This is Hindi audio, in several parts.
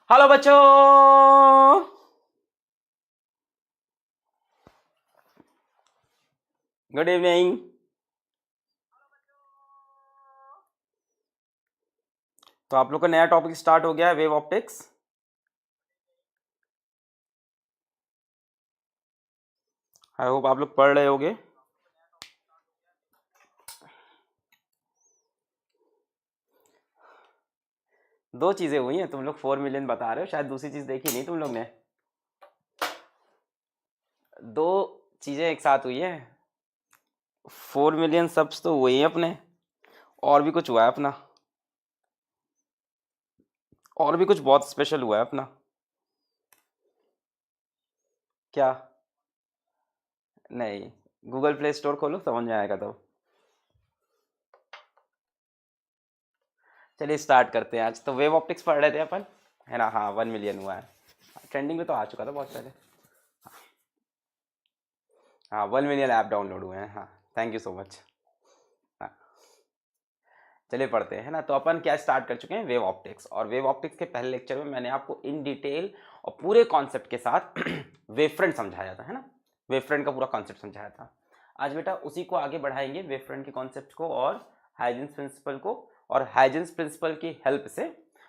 हेलो बच्चों, गुड इवनिंग। तो आप लोग का नया टॉपिक स्टार्ट हो गया है, वेव ऑप्टिक्स। आई होप आप लोग पढ़ रहे होगे। दो चीजें हुई हैं, तुम लोग 4 मिलियन बता रहे हो, शायद दूसरी चीज देखी नहीं तुम लोग ने। दो चीजें एक साथ हुई हैं। 4 मिलियन सब्स तो हुए ही हैं अपने, और भी कुछ हुआ है अपना, और भी कुछ बहुत स्पेशल हुआ है अपना। क्या? नहीं, गूगल प्ले स्टोर खोलो, समझ में आएगा। तो चलिए स्टार्ट करते हैं। आज तो वेव ऑप्टिक्स पढ़ रहे थे अपन, है ना। हाँ, 1 मिलियन हुआ है। ट्रेंडिंग में तो आ चुका था बहुत पहले। हाँ, 1 मिलियन ऐप डाउनलोड हुए हैं। हाँ, थैंक यू सो मच। हाँ, चलिए पढ़ते हैं, है ना। तो अपन क्या स्टार्ट कर चुके हैं, वेव ऑप्टिक्स। और वेव ऑप्टिक्स के पहले लेक्चर में मैंने आपको इन डिटेल और पूरे कॉन्सेप्ट के साथ वेव फ्रंट समझाया था, है ना। वेव फ्रंट का पूरा कॉन्सेप्ट समझाया था। आज बेटा उसी को आगे बढ़ाएंगे, वेव फ्रंट के कॉन्सेप्ट को और हाइजेंस प्रिंसिपल को। और हाइजेंस प्रिंसिपल की हेल्प से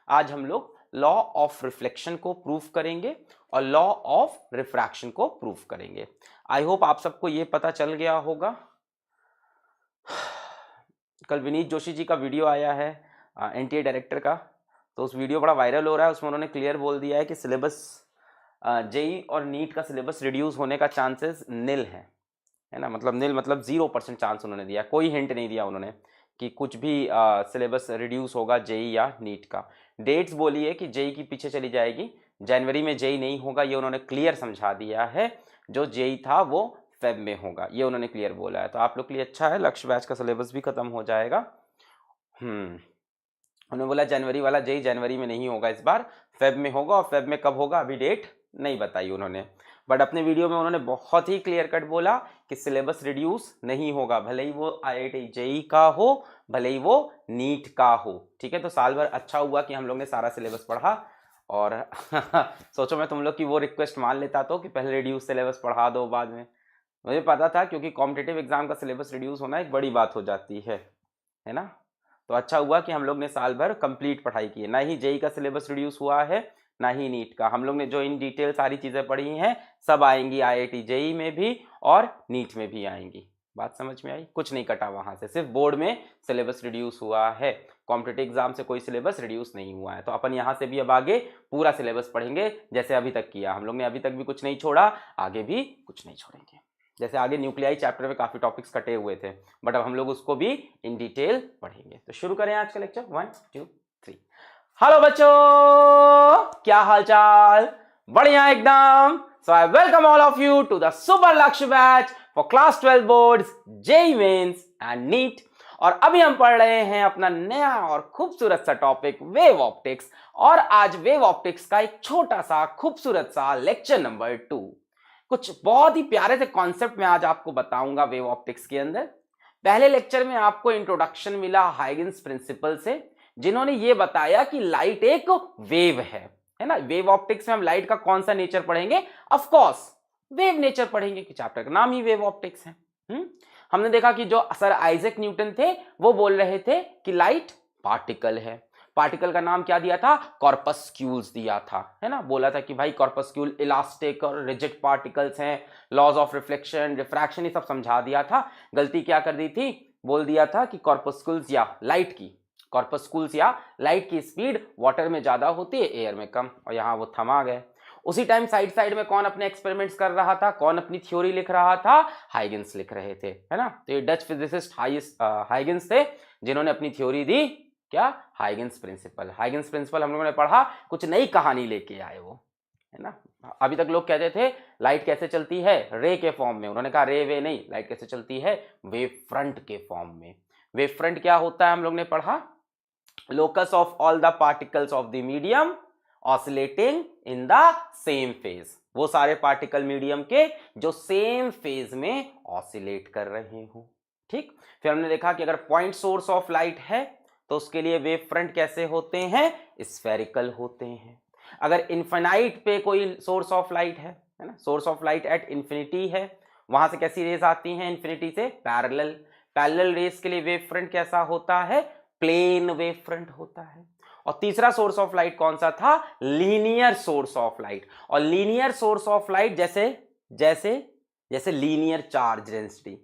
आज हम लोग लॉ ऑफ रिफ्लेक्शन को प्रूव करेंगे और लॉ ऑफ रिफ्रैक्शन को प्रूव करेंगे। आई होप आप सबको ये पता चल गया होगा। कल विनीत जोशी जी का वीडियो आया है, एनटीए डायरेक्टर का। तो उस वीडियो बड़ा वायरल हो रहा है। उसमें उन्होंने क्लियर बोल दिया है कि सिलेबस जेई और नीट का सिलेबस रिड्यूस होने का चांसेस निल है ना। मतलब निल मतलब 0% चांस उन्होंने दिया, कोई हिंट नहीं दिया उन्होंने कि कुछ भी सिलेबस रिड्यूस होगा जेई या नीट का। डेट्स बोली है कि जेई की पीछे चली जाएगी, जनवरी में जेई नहीं होगा, ये उन्होंने क्लियर समझा दिया है। जो जेई था वो फेब में होगा, ये उन्होंने क्लियर बोला है। तो आप लोग के लिए अच्छा है, लक्ष्य बैच का सिलेबस भी खत्म हो जाएगा। उन्होंने बोला जनवरी वाला जेई जनवरी में नहीं होगा इस बार, फेब में होगा। और फेब में कब होगा अभी डेट नहीं बताई उन्होंने, बट अपने वीडियो में उन्होंने बहुत ही क्लियर कट बोला कि सिलेबस रिड्यूस नहीं होगा, भले ही वो आईआईटी जेई का हो, भले ही वो नीट का हो। ठीक है, तो साल भर अच्छा हुआ कि हम लोग ने सारा सिलेबस पढ़ा। और सोचो मैं तुम लोग की वो रिक्वेस्ट मान लेता तो कि पहले रिड्यूस सिलेबस पढ़ा दो बाद में। मुझे पता था क्योंकि कॉम्पिटिटिव एग्जाम का सिलेबस रिड्यूस होना एक बड़ी बात हो जाती है ना। तो अच्छा हुआ कि हम लोग ने साल भर कंप्लीट पढ़ाई की है। ना ही जेई का सिलेबस रिड्यूस हुआ है, ना ही नीट का। हम लोग ने जो इन डिटेल सारी चीजें पढ़ी हैं सब आएंगी आईआईटी जेई में भी और नीट में भी आएंगी। बात समझ में आई? कुछ नहीं कटा वहां से, सिर्फ बोर्ड में सिलेबस रिड्यूस हुआ है, कॉम्पिटिटिव एग्जाम से कोई सिलेबस रिड्यूस नहीं हुआ है। तो अपन यहाँ से भी अब आगे पूरा सिलेबस पढ़ेंगे जैसे अभी तक किया हम लोग ने। अभी तक भी कुछ नहीं छोड़ा, आगे भी कुछ नहीं छोड़ेंगे। जैसे आगे न्यूक्लियाई चैप्टर में काफी टॉपिक्स कटे हुए थे, बट अब हम लोग उसको भी इन डिटेल पढ़ेंगे। तो शुरू करें आज का लेक्चर। 1 2 3। हेलो बच्चों, क्या हालचाल? बढ़िया एकदम। So I welcome all of you to the super Lakshya batch for class 12 boards, JEE Mains and NEET. और अभी हम पढ़ रहे हैं अपना नया और खूबसूरत सा टॉपिक वेव ऑप्टिक्स। और आज वेव ऑप्टिक्स का एक छोटा सा खूबसूरत सा लेक्चर नंबर 2। कुछ बहुत ही प्यारे से कॉन्सेप्ट मैं आज आपको बताऊंगा वेव ऑप्टिक्स के अंदर। पहले लेक्चर में आपको इंट्रोडक्शन मिला हाइगेंस प्रिंसिपल से, जिन्होंने ये बताया कि लाइट एक वेव है ना। वेव ऑप्टिक्स में हम लाइट का कौन सा नेचर पढ़ेंगे? ऑफ कोर्स वेव नेचर पढ़ेंगे, कि चैप्टर का नाम ही वेव ऑप्टिक्स है। हमने देखा कि जो सर आइजैक न्यूटन थे वो बोल रहे थे कि लाइट पार्टिकल है। पार्टिकल का नाम क्या दिया था? कॉर्पस्क्यूल्स दिया था, है ना। बोला था कि भाई कॉर्पस्क्यूल इलास्टिक और रिजिड पार्टिकल्स हैं, लॉज ऑफ रिफ्लेक्शन रिफ्रैक्शन ये सब समझा दिया था। गलती क्या कर दी थी? बोल दिया था कि कॉर्पस्क्यूल्स या लाइट की की स्पीड वाटर में ज्यादा होती है, एयर में कम, और यहां वो थमा गए। उसी टाइम साइड साइड में कौन अपने एक्सपेरिमेंट्स कर रहा था, कौन अपनी थ्योरी लिख रहा था? हाइगेंस लिख रहे थे, है ना। तो ये डच फिजिसिस्ट हाइगेंस थे, जिन्होंने अपनी थ्योरी दी क्या? हाइगेंस प्रिंसिपल हम लोगों ने पढ़ा, कुछ नई कहानी लेके आए वो, है ना। अभी तक लोग कहते थे लाइट कैसे चलती है? रे के फॉर्म में। उन्होंने कहा रे वे नहीं, लाइट कैसे चलती है? वेव फ्रंट के फॉर्म में। वेव फ्रंट क्या होता है हम लोग ने पढ़ा? Locus of all the particles of the medium oscillating in the same phase. वो सारे पार्टिकल मीडियम के जो सेम फेज में ऑसिलेट कर रहे हो। ठीक। फिर हमने देखा कि अगर पॉइंट सोर्स ऑफ लाइट है तो उसके लिए वेव फ्रंट कैसे होते हैं? स्फेरिकल होते हैं। अगर इन्फिनाइट पे कोई सोर्स ऑफ लाइट है ना, source of light at infinity है, वहां से कैसी रेज आती हैं इन्फिनिटी से, पैरेलल। पैरेलल रेज के लिए वेव फ्रंट कैसा होता है, प्लेन वेव फ्रंट होता है। और तीसरा सोर्स ऑफ लाइट कौन सा था, लीनियर सोर्स ऑफ लाइट। और लीनियर सोर्स ऑफ लाइट जैसे जैसे जैसे लीनियर चार्ज डेंसिटी,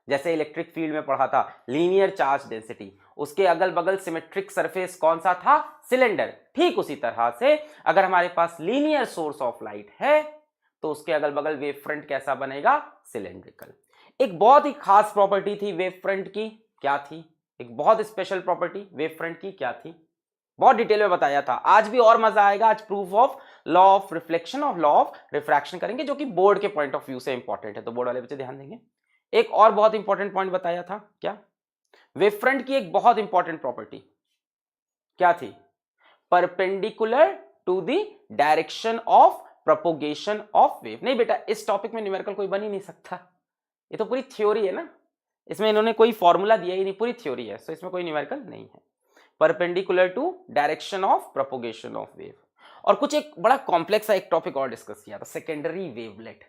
जैसे इलेक्ट्रिक फील्ड में पढ़ा था लीनियर चार्ज डेंसिटी, उसके अगल बगल सिमेट्रिक सरफेस कौन सा था, सिलेंडर। ठीक उसी तरह से अगर हमारे पास लीनियर सोर्स ऑफ लाइट है तो उसके अगल बगल वेव फ्रंट कैसा बनेगा, सिलेंड्रिकल। एक बहुत ही खास प्रॉपर्टी थी वेव फ्रंट की, क्या थी, एक बहुत स्पेशल प्रॉपर्टी वेव फ्रंट की क्या थी, बहुत डिटेल में बताया था। आज भी और मजा आएगा, आज proof of law of reflection और लॉ ऑफ रिफ्रैक्शन करेंगे, जो कि बोर्ड के पॉइंट ऑफ व्यू से इंपॉर्टेंट है, तो बोर्ड वाले बच्चे ध्यान देंगे। एक और बहुत इंपॉर्टेंट पॉइंट बताया था, क्या, वेव फ्रंट की एक बहुत इंपॉर्टेंट प्रॉपर्टी क्या थी, perpendicular to the direction of propagation of wave. नहीं बेटा, इस टॉपिक में न्यूमेरिकल कोई बन ही नहीं सकता, ये तो पूरी थ्योरी है ना, इसमें इन्होंने कोई फॉर्मूला दिया ही नहीं, पूरी थ्योरी है, तो इसमें कोई न्यूमेरिकल नहीं है। Perpendicular to direction of propagation of wave. और कुछ एक बड़ा कॉम्प्लेक्स एक टॉपिक और डिस्कस किया था, secondary wavelet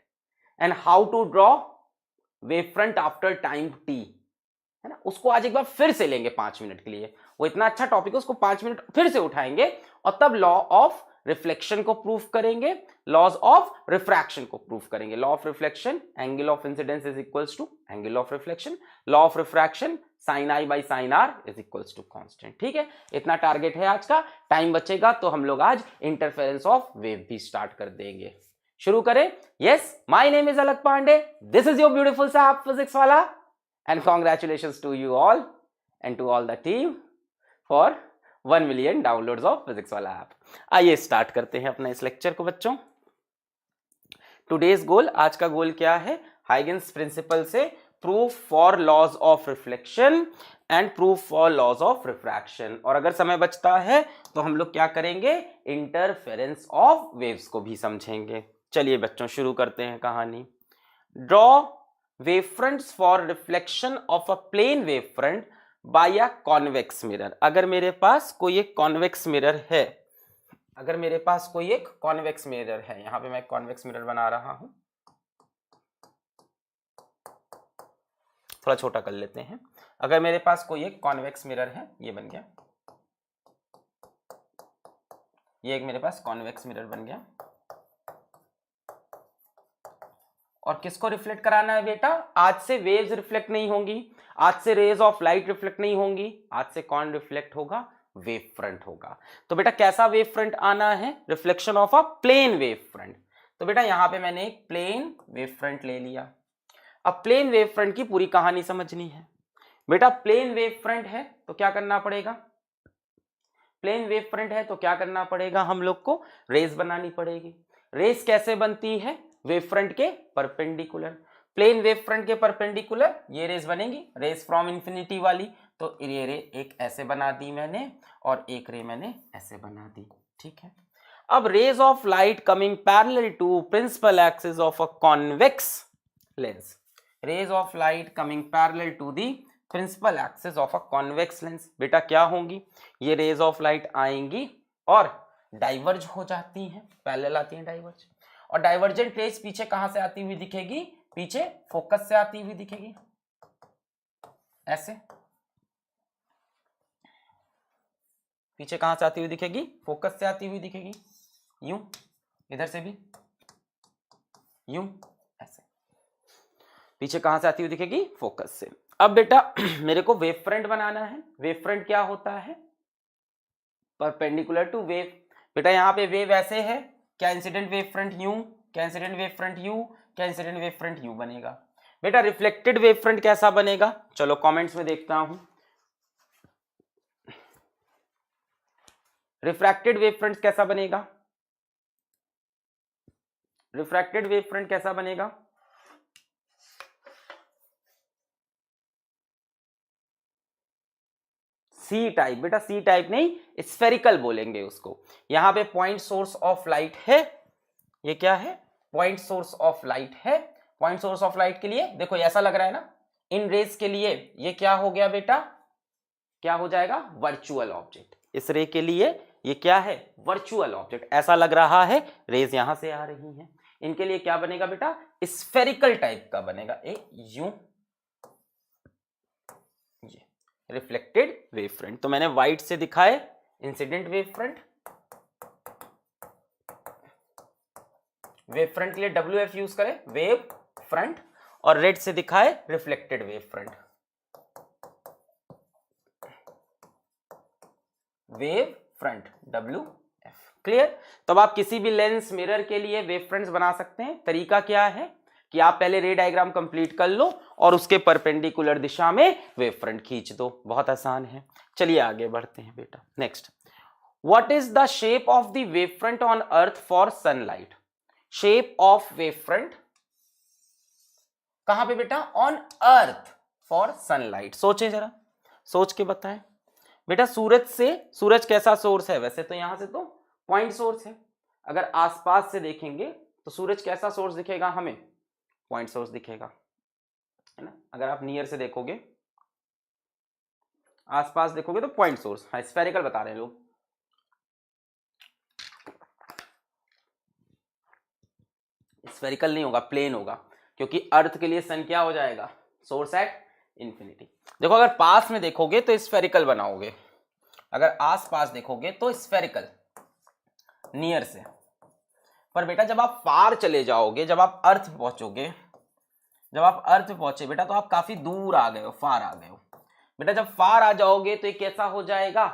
and how to draw wave front after time t, है ना, उसको आज एक बार फिर से लेंगे 5 मिनट के लिए, वो इतना अच्छा टॉपिक है, उसको 5 मिनट फिर से उठाएंगे और तब लॉ ऑफ रिफ्लेक्शन को प्रूफ करेंगे, लॉज ऑफ रिफ्रैक्शन को प्रूफ करेंगे। Law of reflection, angle of incidence is equals to angle of reflection, law of refraction sin i by sin r is equals to constant. ठीक है, इतना टारगेट है आज का, टाइम बचेगा तो हम लोग आज इंटरफेरेंस ऑफ वेव भी स्टार्ट कर देंगे। शुरू करें। Yes, my name is Alakh Pandey, this is your beautiful साहब Physics Wallah, and congratulations to you all and to all the team for 1 million downloads of Physics Wallah app. आइए स्टार्ट करते हैं अपना इस लेक्चर को बच्चों। टुडेज गोल, आज का गोल क्या है, हाइगेंस प्रिंसिपल से proof for laws of reflection and proof for laws of refraction. और अगर समय बचता है तो हम लोग क्या करेंगे, इंटरफेरेंस ऑफ वेव्स को भी समझेंगे। चलिए बच्चों शुरू करते हैं कहानी। Draw wave fronts for reflection of a plane wave front by a convex mirror. अगर मेरे पास कोई एक कॉन्वेक्स मिरर है, अगर मेरे पास कोई एक कॉन्वेक्स मिरर है, यहां पे मैं कॉन्वेक्स मिरर बना रहा हूं, थोड़ा छोटा कर लेते हैं। अगर मेरे पास कोई एक कॉन्वेक्स मिरर है, ये बन गया, ये एक मेरे पास कॉन्वेक्स मिरर बन गया, और किसको रिफ्लेक्ट कराना है बेटा, आज से वेव्स रिफ्लेक्ट नहीं होंगी, आज से रेज ऑफ लाइट रिफ्लेक्ट नहीं होंगी, आज से कौन रिफ्लेक्ट होगा, वेव फ्रंट होगा। तो बेटा कैसा वेव फ्रंट आना है, reflection of a plane wave front. तो बेटा यहां पे मैंने एक प्लेन वेव फ्रंट ले लिया। अब प्लेन वेव फ्रंट की पूरी कहानी समझनी है बेटा। प्लेन वेव फ्रंट है तो क्या करना पड़ेगा, प्लेन वेव फ्रंट है तो क्या करना पड़ेगा, हम लोग को रेस बनानी पड़ेगी। रेस कैसे बनती है, वेव फ्रंट के परपेंडिकुलर। प्लेन वेव फ्रंट के परपेंडिकुलर ये रेस बनेगी, रेस फ्रॉम इंफिनिटी वाली। तो ये रे एक ऐसे बना दी मैंने और एक रे मैंने ऐसे बना दी। ठीक है, अब rays of light coming parallel to principal axis of a convex lens, rays of light coming parallel to the principal axis of a convex lens। बेटा क्या होंगी, ये rays of light आएंगी और डाइवर्ज हो जाती हैं, पैरेलल आती हैं डाइवर्ज, और डाइवर्जेंट रेस पीछे कहां से आती हुई दिखेगी, पीछे फोकस से आती हुई दिखेगी, ऐसे पीछे कहां से आती हुई दिखेगी, फोकस से आती हुई दिखेगी, यूं, इधर से भी यूं, ऐसे पीछे कहां से आती हुई दिखेगी, फोकस से। अब बेटा मेरे को वेव फ्रंट बनाना है। वेव फ्रंट क्या होता है, परपेंडिकुलर टू वेव। बेटा यहाँ पे वेव ऐसे है, क्या इंसिडेंट वेव फ्रंट यू, क्या इंसिडेंट वेव फ्रंट यू, क्या इंसिडेंट वेव फ्रंट यू बनेगा। बेटा रिफ्लेक्टेड वेव फ्रंट कैसा बनेगा, चलो कमेंट्स में देखता हूं। रिफ्रैक्टेड वेव फ्रंट कैसा बनेगा, रिफ्रैक्टेड वेव फ्रंट कैसा बनेगा, सी टाइप। बेटा सी टाइप नहीं, स्फेरिकल बोलेंगे उसको। यहां पे पॉइंट सोर्स ऑफ लाइट है, ये क्या है, पॉइंट सोर्स ऑफ लाइट है। पॉइंट सोर्स ऑफ लाइट के लिए देखो ऐसा लग रहा है ना, इन रेस के लिए ये क्या हो गया बेटा, क्या हो जाएगा, वर्चुअल ऑब्जेक्ट। इस रे के लिए ये क्या है, वर्चुअल ऑब्जेक्ट, ऐसा लग रहा है रेज यहां से आ रही हैं, इनके लिए क्या बनेगा बेटा, स्फेरिकल टाइप का बनेगा, यूं ये रिफ्लेक्टेड वेव फ्रंट। तो मैंने व्हाइट से दिखाए incident wave front, wave front के लिए WF यूज करें, वेव फ्रंट, और रेड से दिखाए reflected wave front, wave front WF। Clear. तब आप किसी भी लेंस मिरर के लिए वेव फ्रंट्स बना सकते हैं। तरीका क्या है कि आप पहले रे डायग्राम कंप्लीट कर लो और उसके परपेंडिकुलर दिशा में वेव फ्रंट खींच दो, बहुत आसान है। चलिए आगे बढ़ते हैं बेटा। Next, what is the shape of the wave front on earth for sunlight. Shape of wave front कहां पे बेटा, ऑन अर्थ फॉर सनलाइट। सोचें जरा, सोच के बताएं बेटा। सूरज से, सूरज कैसा सोर्स है, वैसे तो यहां से तो पॉइंट सोर्स है, अगर आसपास से देखेंगे तो सूरज कैसा सोर्स दिखेगा हमें, पॉइंट सोर्स दिखेगा, है ना। अगर आप नियर से देखोगे, आसपास देखोगे तो पॉइंट सोर्स, हाँ स्फेरिकल बता रहे हैं लोग। स्फेरिकल नहीं होगा, प्लेन होगा, क्योंकि अर्थ के लिए सन क्या हो जाएगा, सोर्स एट इंफिनिटी। देखो अगर पास में देखोगे तो स्फेरिकल बनाओगे, अगर आस पास देखोगे तो स्फेरिकल नियर से। पर बेटा जब आप फार चले जाओगे, जब आप अर्थ पहुंचोगे, जब आप अर्थ पहुंचे बेटा तो आप काफी दूर आ गए हो, फार आ गए हो बेटा। जब फार आ जाओगे तो ये कैसा हो जाएगा,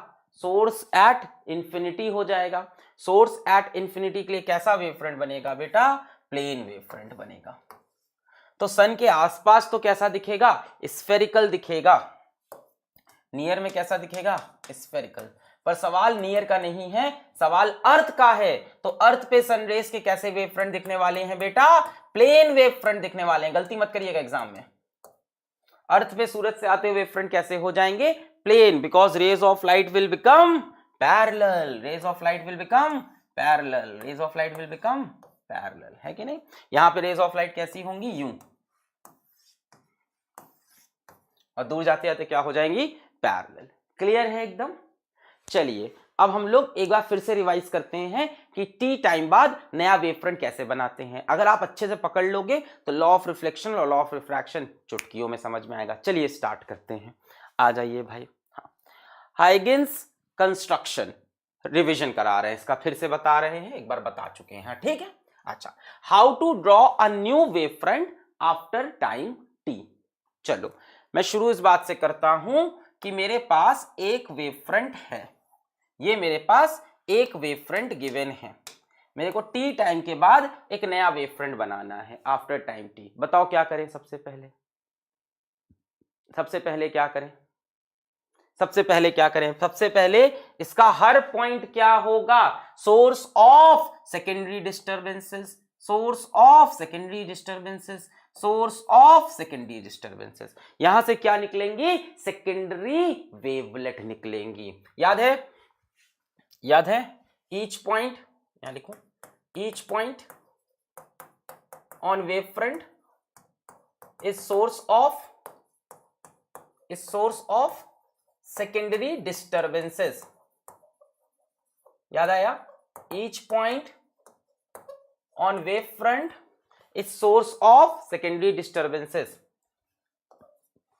सोर्स एट इंफिनिटी हो जाएगा। सोर्स एट इंफिनिटी के लिए कैसा वेव फ्रंट बनेगा बेटा, प्लेन वेव फ्रंट बनेगा। तो सन के आसपास तो कैसा दिखेगा, स्फेरिकल दिखेगा, नियर में कैसा दिखेगा, स्फेरिकल। पर सवाल नियर का नहीं है, सवाल अर्थ का है। तो अर्थ पे सनरेज के कैसे वेव फ्रंट दिखने वाले हैं बेटा, प्लेन वेव फ्रंट दिखने वाले हैं। गलती मत करिएगा एग्जाम में, अर्थ पे सूरज से आते हुए वेव फ्रंट कैसे हो जाएंगे, plane, because rays of light will become parallel, rays of light will become parallel, rays of light will become parallel, है कि नहीं। यहां पे रेज ऑफ लाइट कैसी होंगी, यूं, और दूर जाते जाते क्या हो जाएंगी, पैरेलल। क्लियर है एकदम। चलिए अब हम लोग एक बार फिर से रिवाइज करते हैं कि टी टाइम बाद नया वेव फ्रंट कैसे बनाते हैं। अगर आप अच्छे से पकड़ लोगे तो लॉ ऑफ रिफ्लेक्शन और लॉ ऑफ रिफ्रैक्शन चुटकियों में समझ में आएगा। चलिए स्टार्ट करते हैं, आ जाइए भाई। हाँ, हाइगेंस कंस्ट्रक्शन रिवीजन करा रहे हैं, इसका फिर से बता रहे हैं, एक बार बता चुके हैं, ठीक है। अच्छा, how to draw a new wave front after time t. चलो मैं शुरू इस बात से करता हूं कि मेरे पास एक वेव फ्रंट है, ये मेरे पास एक वेव फ्रंट गिवन है, मेरे को टी टाइम के बाद एक नया वेव फ्रंट बनाना है आफ्टर टाइम टी। बताओ क्या करें, सबसे पहले क्या करें, सबसे पहले इसका हर पॉइंट क्या होगा, source of secondary disturbances, source of secondary disturbances, source of secondary disturbances. यहां से क्या निकलेंगी, सेकेंडरी वेवलेट निकलेंगी। याद है, ईच पॉइंट, यहां लिखो, each point on wave front is source of secondary disturbances. याद आया, each point on wave front is source of secondary disturbances.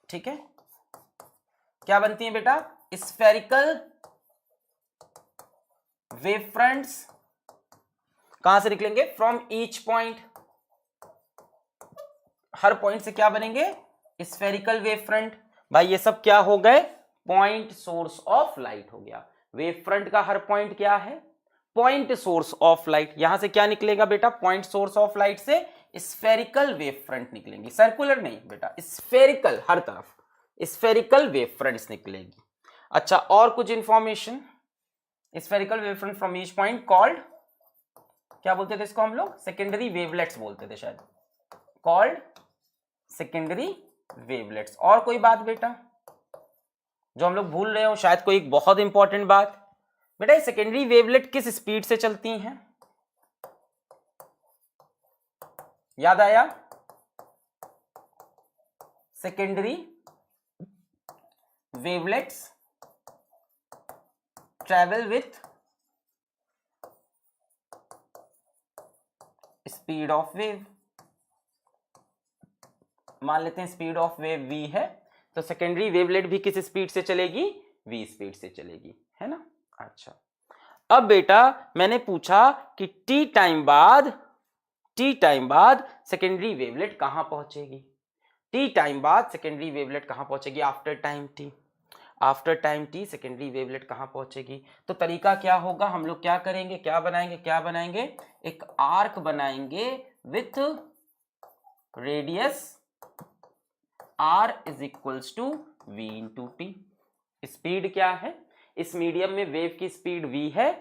ठीक है, क्या बनती है बेटा, स्फेरिकल वेव फ्रंट्स। कहां से निकलेंगे, from each point, her point से क्या बनेंगे, स्फेरिकल वेव फ्रंट। भाई ये सब क्या हो गए, पॉइंट सोर्स ऑफ लाइट हो गया। वेव फ्रंट का हर पॉइंट क्या है, पॉइंट सोर्स ऑफ लाइट। यहां से क्या निकलेगा बेटा, पॉइंट सोर्स ऑफ लाइट से स्फेरिकल वेव फ्रंट निकलेंगी, सर्कुलर नहीं बेटा, स्फेरिकल, हर तरफ स्फेरिकल वेव फ्रंट्स निकलेगी। अच्छा, और कुछ information, spherical wave front from each point called, क्या बोलते थे इसको हम लोग, सेकेंडरी वेवलेट्स बोलते थे शायद, कॉल्ड सेकेंडरी वेवलेट्स। और कोई बात बेटा जो हम लोग भूल रहे हो, शायद कोई एक बहुत इंपॉर्टेंट बात बेटा, सेकेंडरी वेवलेट किस स्पीड से चलती हैं, याद आया, secondary wavelets travel with speed of wave, मान लेते हैं स्पीड ऑफ वेव v है, तो सेकेंडरी वेवलेट भी किस स्पीड से चलेगी, v स्पीड से चलेगी, है ना। अच्छा, अब बेटा मैंने पूछा कि t टाइम बाद सेकेंडरी वेवलेट कहां पहुंचेगी, t टाइम बाद सेकेंडरी वेवलेट कहां पहुंचेगी, after time t secondary wavelet कहां पहुंचेगी। तो तरीका क्या होगा, हम लोग क्या करेंगे, क्या बनाएंगे, एक आर्क बनाएंगे with radius r is equals to v into t. Speed क्या है, इस मीडियम में वेव की स्पीड v है,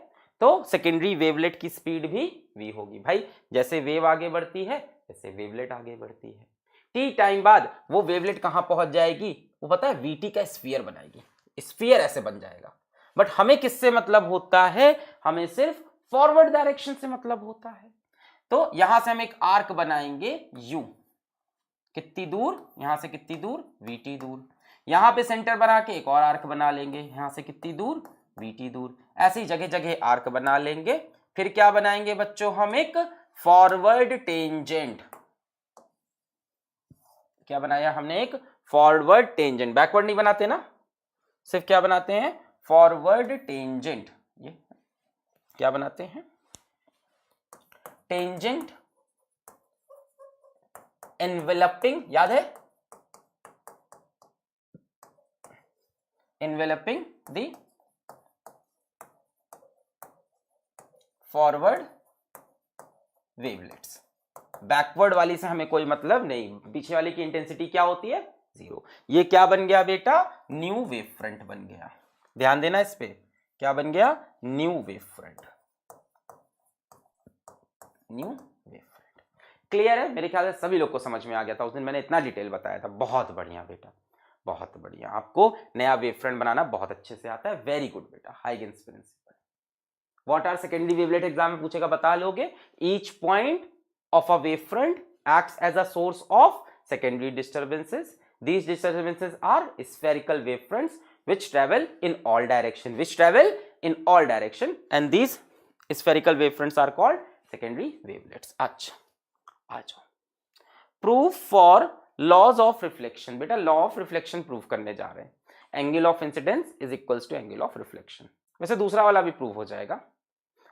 तो सेकेंडरी वेवलेट की स्पीड भी v होगी। भाई जैसे वेव आगे बढ़ती है वैसे वेवलेट आगे बढ़ती है। t टाइम बाद वो वेवलेट कहां पहुंच जाएगी, वो पता है vt का स्फीयर बनाएगी, स्फीयर ऐसे बन जाएगा। बट हमें किससे मतलब होता है, हमें सिर्फ फॉरवर्ड डायरेक्शन से मतलब होता है। तो यहां से हम एक आर्क बनाएंगे u, कितनी दूर, यहां से कितनी दूर, vt दूर। यहां पे सेंटर बना के एक और आर्क बना लेंगे, यहां से कितनी दूर, vt दूर। ऐसे ही जगह जगह आर्क बना लेंगे। फिर क्या बनाएंगे बच्चों, हम एक फॉरवर्ड टेंजेंट, क्या बनाया हमने, एक फॉरवर्ड टेंजेंट, बैकवर्ड नहीं बनाते ना, सिर्फ क्या बनाते हैं, फॉरवर्ड टेंजेंट। ये क्या बनाते हैं, टेंजेंट एनवेलपिंग, याद है, enveloping the forward wavelets. Backward वाली से हमें कोई मतलब नहीं, पीछे वाली की इंटेंसिटी क्या होती है, 0। ये क्या बन गया बेटा, न्यू वेव फ्रंट बन गया। ध्यान देना इस पे, क्या बन गया, new wave front, new wave front. Clear है, मेरे ख्याल से सभी लोग को समझ में आ गया था, उस दिन मैंने इतना डिटेल बताया था। बहुत बढ़िया बेटा, बहुत बढ़िया, आपको नया वेव फ्रंट बनाना बहुत अच्छे से आता है, वेरी गुड बेटा, Huygens principle. What are secondary wavelet, exam में पूछेगा, बता लोगे। Each point of a wavefront acts as a source of secondary disturbances. These disturbances are spherical wavefronts which travel in all direction, and these spherical wavefronts are called secondary wavelets. अच्छा, आ जाओ, proof for laws of reflection। बेटा law of reflection proof करने जा रहे हैं, angle of incidence is equals to angle of reflection। वैसे दूसरा वाला भी proof हो जाएगा,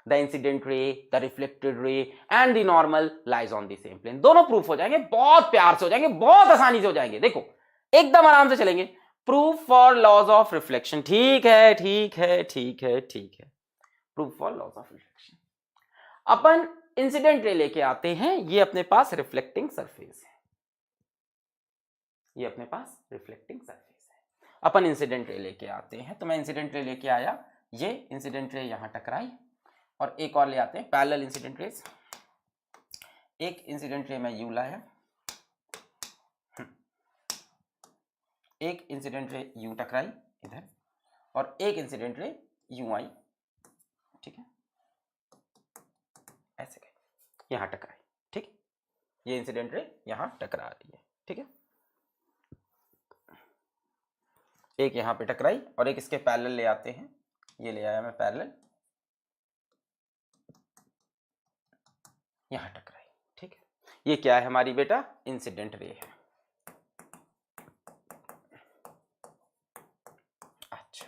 the incident ray, the reflected ray and the normal lies on the same plane। दोनों प्रूफ हो जाएंगे, बहुत प्यार से हो जाएंगे, बहुत आसानी से हो जाएंगे, देखो एकदम आराम से चलेंगे। Proof for laws of reflection, ठीक है, proof for laws of reflection. अपन इंसिडेंट रे लेके आते हैं, ये अपने पास रिफ्लेक्टिंग सरफेस है, ये अपने पास रिफ्लेक्टिंग सरफेस है। अपन इंसिडेंट रे लेके आते हैं, तो मैं इंसिडेंट रे लेके आया, ये इंसिडेंट रे यहां टकराई, और एक और ले आते हैं पैरेलल इंसिडेंट रेस। एक इंसिडेंट रे मैं यू लाया, एक इंसिडेंट रे यू टकराई इधर, और एक इंसिडेंट रे यू आई, ठीक है, ऐसे गई, यहां टकराई, ठीक है, ये इंसिडेंट रे यहां टकरा रही है, ठीक है, एक यहां पे टकराई और एक इसके पैरेलल ले आते हैं, ये ले आया मैं पैरेलल, यहां टकराई, ठीक है। ये क्या है हमारी बेटा, इंसिडेंट रे है। अच्छा,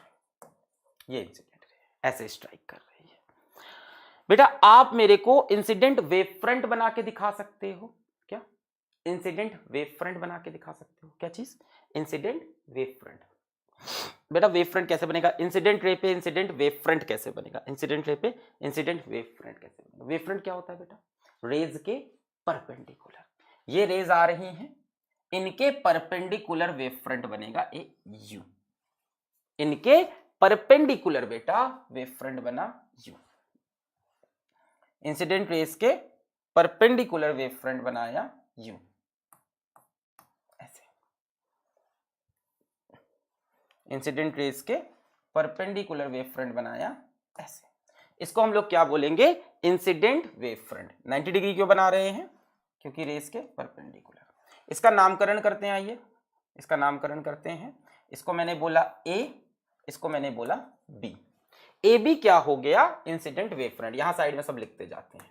ये इंसिडेंट रे ऐसे स्ट्राइक कर रही है। बेटा आप मेरे को इंसिडेंट वेव फ्रंट बना के दिखा सकते हो क्या, इंसिडेंट वेव फ्रंट बना के दिखा सकते हो, क्या चीज, इंसिडेंट वेव फ्रंट। बेटा वेव फ्रंट कैसे बनेगा, इंसिडेंट रे पे इंसिडेंट वेव फ्रंट कैसे बनेगा, इंसिडेंट रे पे इंसिडेंट वेव फ्रंट कैसे बनेगा। वेव फ्रंट क्या होता है बेटा, रेज के परपेंडिकुलर, ये रेज आ रही हैं, इनके परपेंडिकुलर वेव फ्रंट बनेगा ए यू, इनके परपेंडिकुलर बेटा वेव फ्रंट बना यू, इंसिडेंट रेज के परपेंडिकुलर वेव फ्रंट बनाया यू, ऐसे इंसिडेंट रेज के परपेंडिकुलर वेव फ्रंट बनाया ऐसे। इसको हम लोग क्या बोलेंगे, इंसिडेंट वेव फ्रंट। 90 डिग्री क्यों बना रहे हैं, क्योंकि रेस के परपेंडिकुलर। इसका नामकरण करते हैं, आइए इसका नामकरण करते हैं। इसको मैंने बोला ए, इसको मैंने बोला बी। ए बी क्या हो गया, इंसिडेंट वेव फ्रंट। यहां साइड में सब लिखते जाते हैं।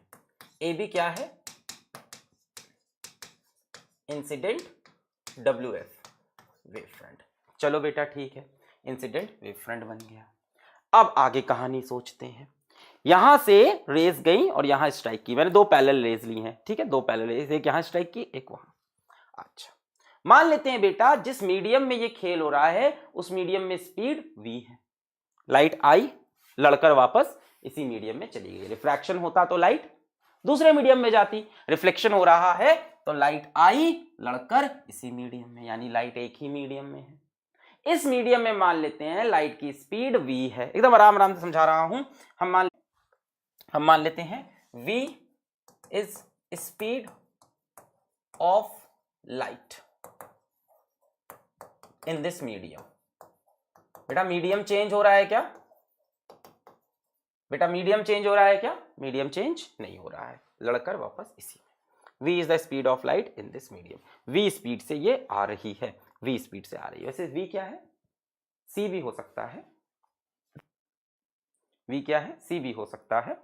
ए बी क्या है, इंसिडेंट WF वेव फ्रंट। चलो बेटा ठीक है, इंसिडेंट वेव फ्रंट बन गया। अब आगे कहानी सोचते हैं। यहां से रेज गई और यहां स्ट्राइक की, मैंने दो पैरेलल रेज ली हैं, ठीक है, दो पैरेलल रेज, एक यहां स्ट्राइक की, एक वहां। अच्छा, मान लेते हैं बेटा जिस मीडियम में ये खेल हो रहा है उस मीडियम में स्पीड v है। लाइट आई, लड़कर वापस इसी मीडियम में चली गई। रिफ्रैक्शन होता तो लाइट दूसरे मीडियम में जाती, रिफ्लेक्शन हो रहा है तो लाइट आई, लड़कर इसी मीडियम में, यानी लाइट एक ही मीडियम में है। इस मीडियम में मान लेते हैं लाइट की स्पीड v है, एकदम आराम आराम से समझा रहा हूं। हम मान लेते हैं v is speed of light in this medium. बेटा मीडियम चेंज हो रहा है क्या? बेटा मीडियम चेंज हो रहा है क्या? मीडियम चेंज नहीं हो रहा है, लड़कर वापस इसी में। v is the speed of light in this medium. v speed से ये आ रही है, v स्पीड से आ रही है। वैसे v क्या है? c भी हो सकता है। v क्या है? c भी हो सकता है।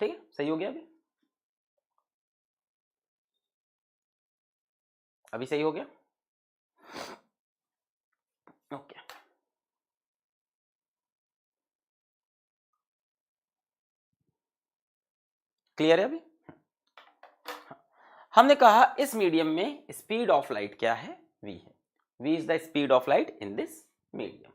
ठीक है, सही हो गया अभी सही हो गया। ओके, क्लियर है अभी? हमने कहा इस मीडियम में स्पीड ऑफ लाइट क्या है? v है। v is the speed of light in this medium.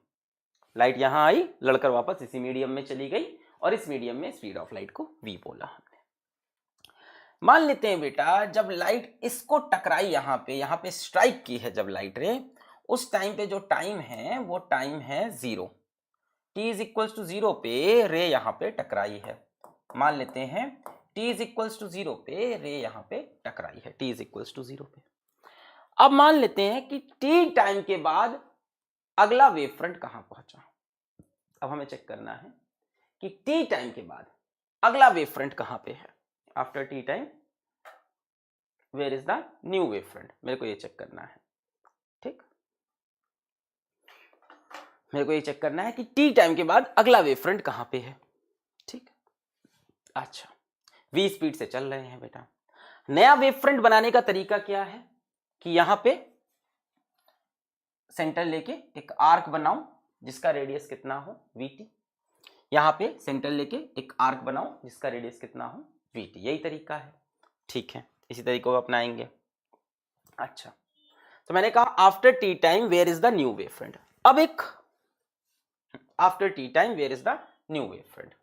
Light यहां आई, लड़कर वापस इसी मीडियम में चली गई और इस मीडियम में स्पीड ऑफ लाइट को v बोला हमने। मान लेते हैं बेटा जब लाइट इसको टकराई, यहां पे स्ट्राइक की है जब लाइट रे, उस टाइम पे जो टाइम है वो टाइम है 0। t इज इक्वल्स टू 0 पे रे यहां पे टकराई है। मान लेते हैं t इज इक्वल्स टू 0 पे रे यहां पे टकराई है, t इज इक्वल्स टू 0 पे। अब मान लेते हैं कि t टाइम के बाद अगला वेव फ्रंट कहां पहुंचा। अब हमें चेक करना है कि t टाइम के बाद अगला वेव फ्रंट कहां पे है। After t time where is the new wave front, मेरे को ये चेक करना है। ठीक, मेरे को ये चेक करना है कि t टाइम के बाद अगला वेव फ्रंट कहां पे है। ठीक, अच्छा, v स्पीड से चल रहे हैं बेटा। नया वेव फ्रंट बनाने का तरीका क्या है कि यहां पे सेंटर लेके एक आर्क बनाऊं जिसका रेडियस कितना हो vt। यहां पे सेंटर लेके एक आर्क बनाऊं जिसका रेडियस कितना हो vt, यही तरीका है। ठीक है, इसी तरीके को अपनाएंगे। अच्छा, तो मैंने कहा after t time where is the new wave front. अब एक after t time where is the new wave front,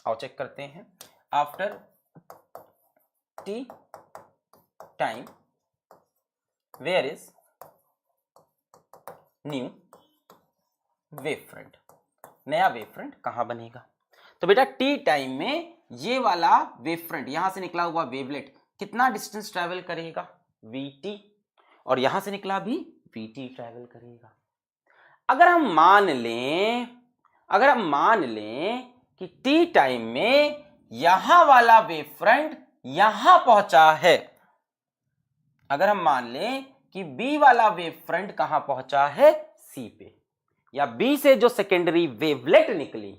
आओ चेक करते हैं। After t time where is new wave front, नया वेव फ्रंट कहां बनेगा। तो बेटा टी टाइम में ये वाला वेव फ्रंट, यहां से निकला हुआ वेवलेट कितना डिस्टेंस ट्रेवल करेगा vt, और यहां से निकला भी vt ट्रेवल करेगा। अगर हम मान लें कि टी टाइम में यहां वाला वेव फ्रंट यहां पहुंचा है, अगर हम मान लें कि बी वाला वेव फ्रंट कहां पहुंचा है सी पे, या बी से जो सेकेंडरी वेवलेट निकली,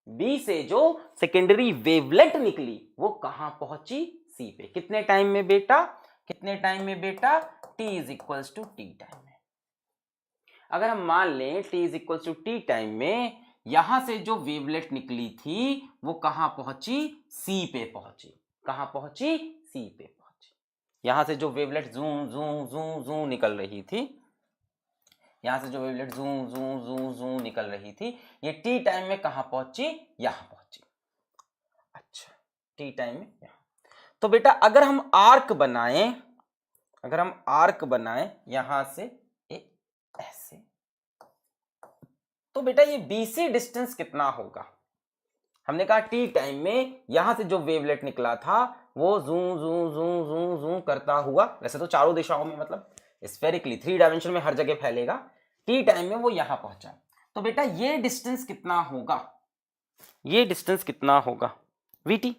बी से जो सेकेंडरी वेवलेट निकली वो कहां पहुंची सी पे। कितने टाइम में बेटा? कितने टाइम में बेटा? t is equals to t time में। अगर हम मान लें t is equals to t time में यहां से जो वेवलेट निकली थी वो कहां पहुंची? सी पे पहुंची। कहां पहुंची? सी पे पहुंची। यहां से जो वेवलेट जू जू जू जू निकल रही थी, यहां से जो वेवलेट जू जू जू जू निकल रही थी, ये टी टाइम में कहां पहुंची? यहां पहुंची। अच्छा, टी टाइम में यहां। तो बेटा अगर हम आर्क बनाएं यहां से ऐसे, तो बेटा ये BC डिस्टेंस कितना होगा? हमने कहा टी टाइम में यहां से जो वेवलेट निकला था वो जू जू जू जू जू करता हुआ, वैसे तो चारों दिशाओं में मतलब स्फेरिकली 3 डायमेंशन में हर जगह फैलेगा, टी टाइम में वो यहां पहुंचा। तो बेटा ये डिस्टेंस कितना होगा, ये डिस्टेंस कितना होगा, वीटी।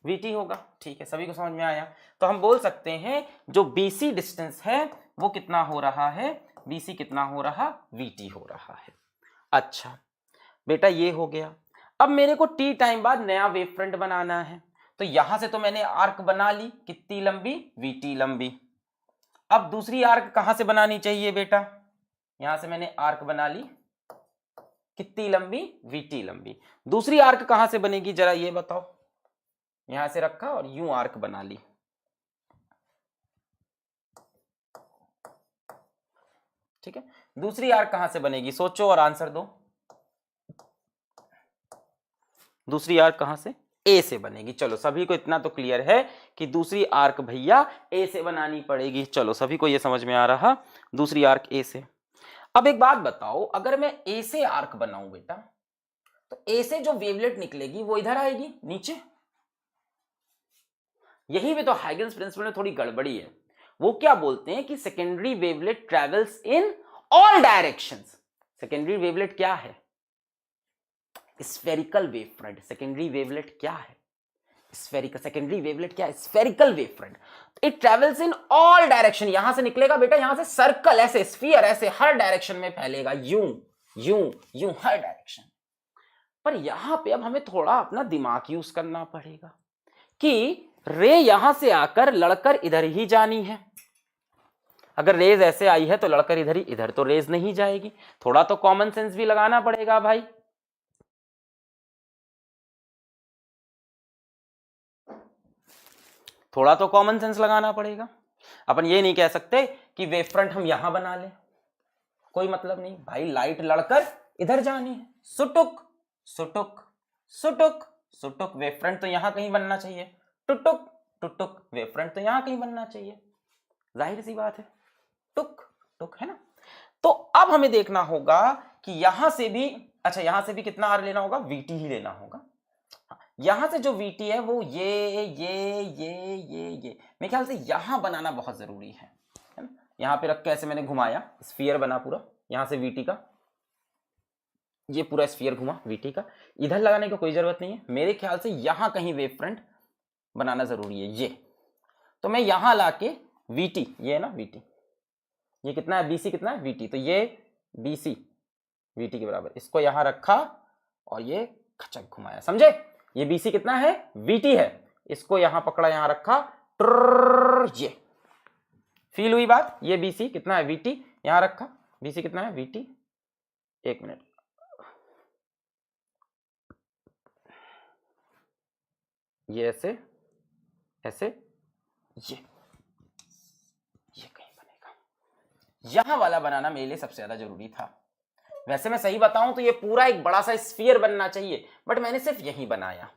वीटी होगा, ठीक है, सभी को समझ में आया। तो हम बोल सकते हैं जो बीसी डिस्टेंस है वो कितना हो रहा है, बीसी कितना हो रहा, वीटी हो रहा है। अच्छा बेटा ये हो गया। अब मेरे को टी टाइम बाद नया वेव फ्रंट बनाना है, तो यहां से तो मैंने आर्क बना ली, कितनी लंबी, वीटी लंबी। अब दूसरी आर्क कहां से बनानी चाहिए बेटा, यहां से मैंने आर्क बना ली, कितनी लंबी, वीटी लंबी। दूसरी आर्क कहां से बनेगी जरा ये बताओ, यहां से रखा और यूं आर्क बना ली, ठीक है। दूसरी आर्क कहां से बनेगी, सोचो और आंसर दो। दूसरी आर्क कहां से, ए से बनेगी। चलो सभी को इतना तो क्लियर है कि दूसरी आर्क भैया ए से बनानी पड़ेगी। चलो सभी को ये समझ में आ रहा, दूसरी आर्क ए से। अब एक बात बताओ, अगर मैं ए से आर्क बनाऊं बेटा, तो ए से जो वेवलेट निकलेगी वो इधर आएगी नीचे। यही भी तो हाइगन्स प्रिंसिपल में थोड़ी गड़बड़ी है। वो क्या बोलते हैं कि secondary wavelet travels in all directions. Secondary wavelet क्या है, spherical wave front. Secondary wavelet क्या है, स्फेरिकल। सेकेंडरी वेवलेट क्या है, spherical wave front. It travels in all direction, यहां से निकलेगा बेटा, यहां से सर्कल ऐसे, स्फीयर ऐसे हर डायरेक्शन में फैलेगा, यूं यूं यूं हर डायरेक्शन। पर यहां पे अब हमें थोड़ा अपना दिमाग यूज करना पड़ेगा कि रे यहां से आकर लड़कर इधर ही जानी है। अगर रेज ऐसे आई है तो लड़कर इधर ही, इधर तो रेज नहीं जाएगी। थोड़ा तो कॉमन सेंस भी लगाना पड़ेगा भाई। थोड़ा तो कॉमन सेंस लगाना पड़ेगा। अपन ये नहीं कह सकते कि वेव फ्रंट हम यहां बना लें, कोई मतलब नहीं भाई, लाइट लड़कर इधर जानी है। सुटुक सुटुक सुटुक सुटुक, वेव फ्रंट तो यहां कहीं बनना चाहिए। टुटुक टुटुक, वेव फ्रंट तो यहां कहीं बनना चाहिए, जाहिर सी बात है। टुक टुक है ना। तो अब हमें देखना होगा कि यहां से भी, अच्छा यहां से भी कितना आर लेना होगा, वीटी ही लेना होगा। यहां से जो वीटी है वो ये मेरे ख्याल से यहां बनाना बहुत जरूरी है ना। यहां पे रख के ऐसे मैंने घुमाया, स्फीयर बना पूरा, यहां से वीटी का ये पूरा स्फीयर घुमा वीटी का। इधर लगाने की कोई जरूरत नहीं है, मेरे ख्याल से यहां कहीं वेव फ्रंट बनाना जरूरी है ये। तो मैं यहां लाके वीटी, ये है ना वीटी, ये कितना है, बीसी कितना है, वीटी, तो ये बीसी वीटी के बराबर, इसको यहां रखा और ये खचक घुमाया, समझे। ये बीसी कितना है, वीटी है, इसको यहां पकड़ा, यहां रखा, ये फील हुई बात। ये बीसी कितना है, वीटी, यहां रखा, बीसी कितना है, वीटी। एक मिनट, ये ऐसे ऐसे, ये कहीं बनेगा, यहां वाला बनाना मेरे लिए सबसे ज्यादा जरूरी था। वैसे मैं सही बताऊं तो ये पूरा एक बड़ा सा स्फीयर बनना चाहिए, बट मैंने सिर्फ यही बनाया।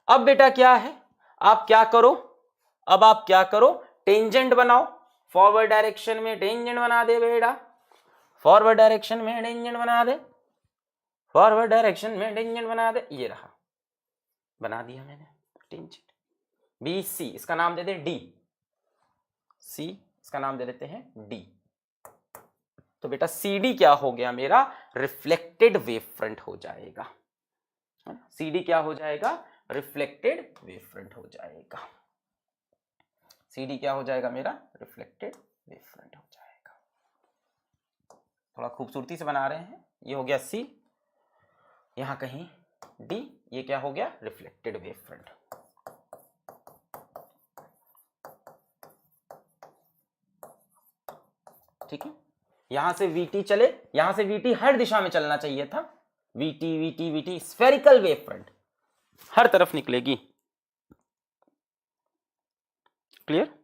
अब बेटा क्या है, आप क्या करो, अब आप क्या करो, टेंजेंट बनाओ। फॉरवर्ड डायरेक्शन में टेंजेंट बना दे बेटा, फॉरवर्ड डायरेक्शन में टेंजेंट बना दे, फॉरवर्ड डायरेक्शन में टेंजेंट बना दे। ये रहा, बना दिया मैंने टेंजेंट। बी सी, इसका नाम दे दे डी, सी इसका नाम दे देते हैं डी। तो बेटा सी डी क्या हो गया मेरा, रिफ्लेक्टेड वेव फ्रंट हो जाएगा। सी डी क्या हो जाएगा, रिफ्लेक्टेड वेव फ्रंट हो जाएगा। सी डी क्या हो जाएगा मेरा, रिफ्लेक्टेड वेव फ्रंट हो जाएगा। थोड़ा खूबसूरती से बना रहे हैं। ये हो गया सी, यहां कहीं डी, ये क्या हो गया, रिफ्लेक्टेड वेव फ्रंट। ठीक है, यहां से वीटी चले, यहां से वीटी हर दिशा में चलना चाहिए था, VT VT VT, spherical wave front हर तरफ निकलेगी। क्लियर।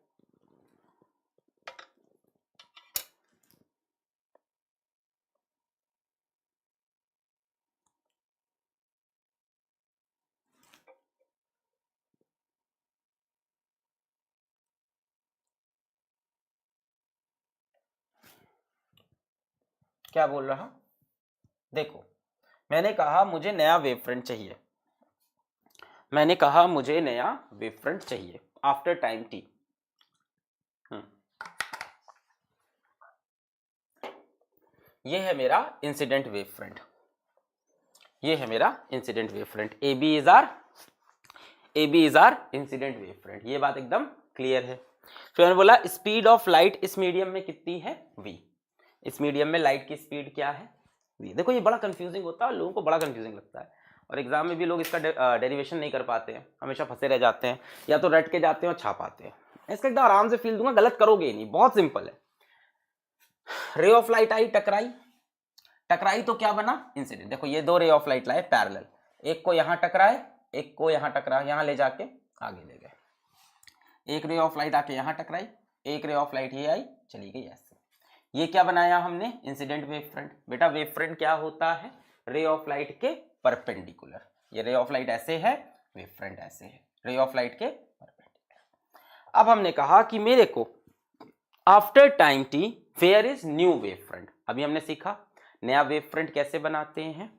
क्या बोल रहा, देखो मैंने कहा मुझे नया वेव फ्रंट चाहिए, मैंने कहा मुझे नया वेव फ्रंट चाहिए आफ्टर टाइम t। ये है मेरा इंसिडेंट वेव फ्रंट, ये है मेरा incident wave front, AB is our incident wave front. ये बात एकदम क्लियर है। फिर मैंने बोला स्पीड ऑफ लाइट इस मीडियम में कितनी है, v। इस मीडियम में लाइट की स्पीड क्या है, v। देखो ये बड़ा कंफ्यूजिंग होता है, लोगों को बड़ा कंफ्यूजिंग लगता है, और एग्जाम में भी लोग इसका डेरिवेशन नहीं कर पाते हैं, हमेशा फंसे रह जाते हैं, या तो रट के जाते हैं और छाप आते हैं। इसका एकदम आराम से फील दूंगा, गलत करोगे ही नहीं, बहुत सिंपल है। रे ऑफ लाइट आई, टकराई, टकराई तो क्या बना, इंसिडेंट। देखो ये दो रे ऑफ लाइट लाए पैरेलल, एक को यहां टकराए, एक को यहां टकराए, यहां ले जाके आगे ले गए। एक रे ऑफ लाइट आके यहां टकराई, एक रे ऑफ लाइट ये आई चली गई ऐसे। ये क्या बनाया हमने, इंसिडेंट वेव फ्रंट। बेटा वेव फ्रंट क्या होता है, रे ऑफ लाइट के परपेंडिकुलर। ये रे ऑफ लाइट ऐसे है, वेव फ्रंट ऐसे है, रे ऑफ लाइट के परपेंडिकुलर। अब हमने कहा कि मेरे को after time t where is new wave front. अभी हमने सीखा नया वेव फ्रंट कैसे बनाते हैं।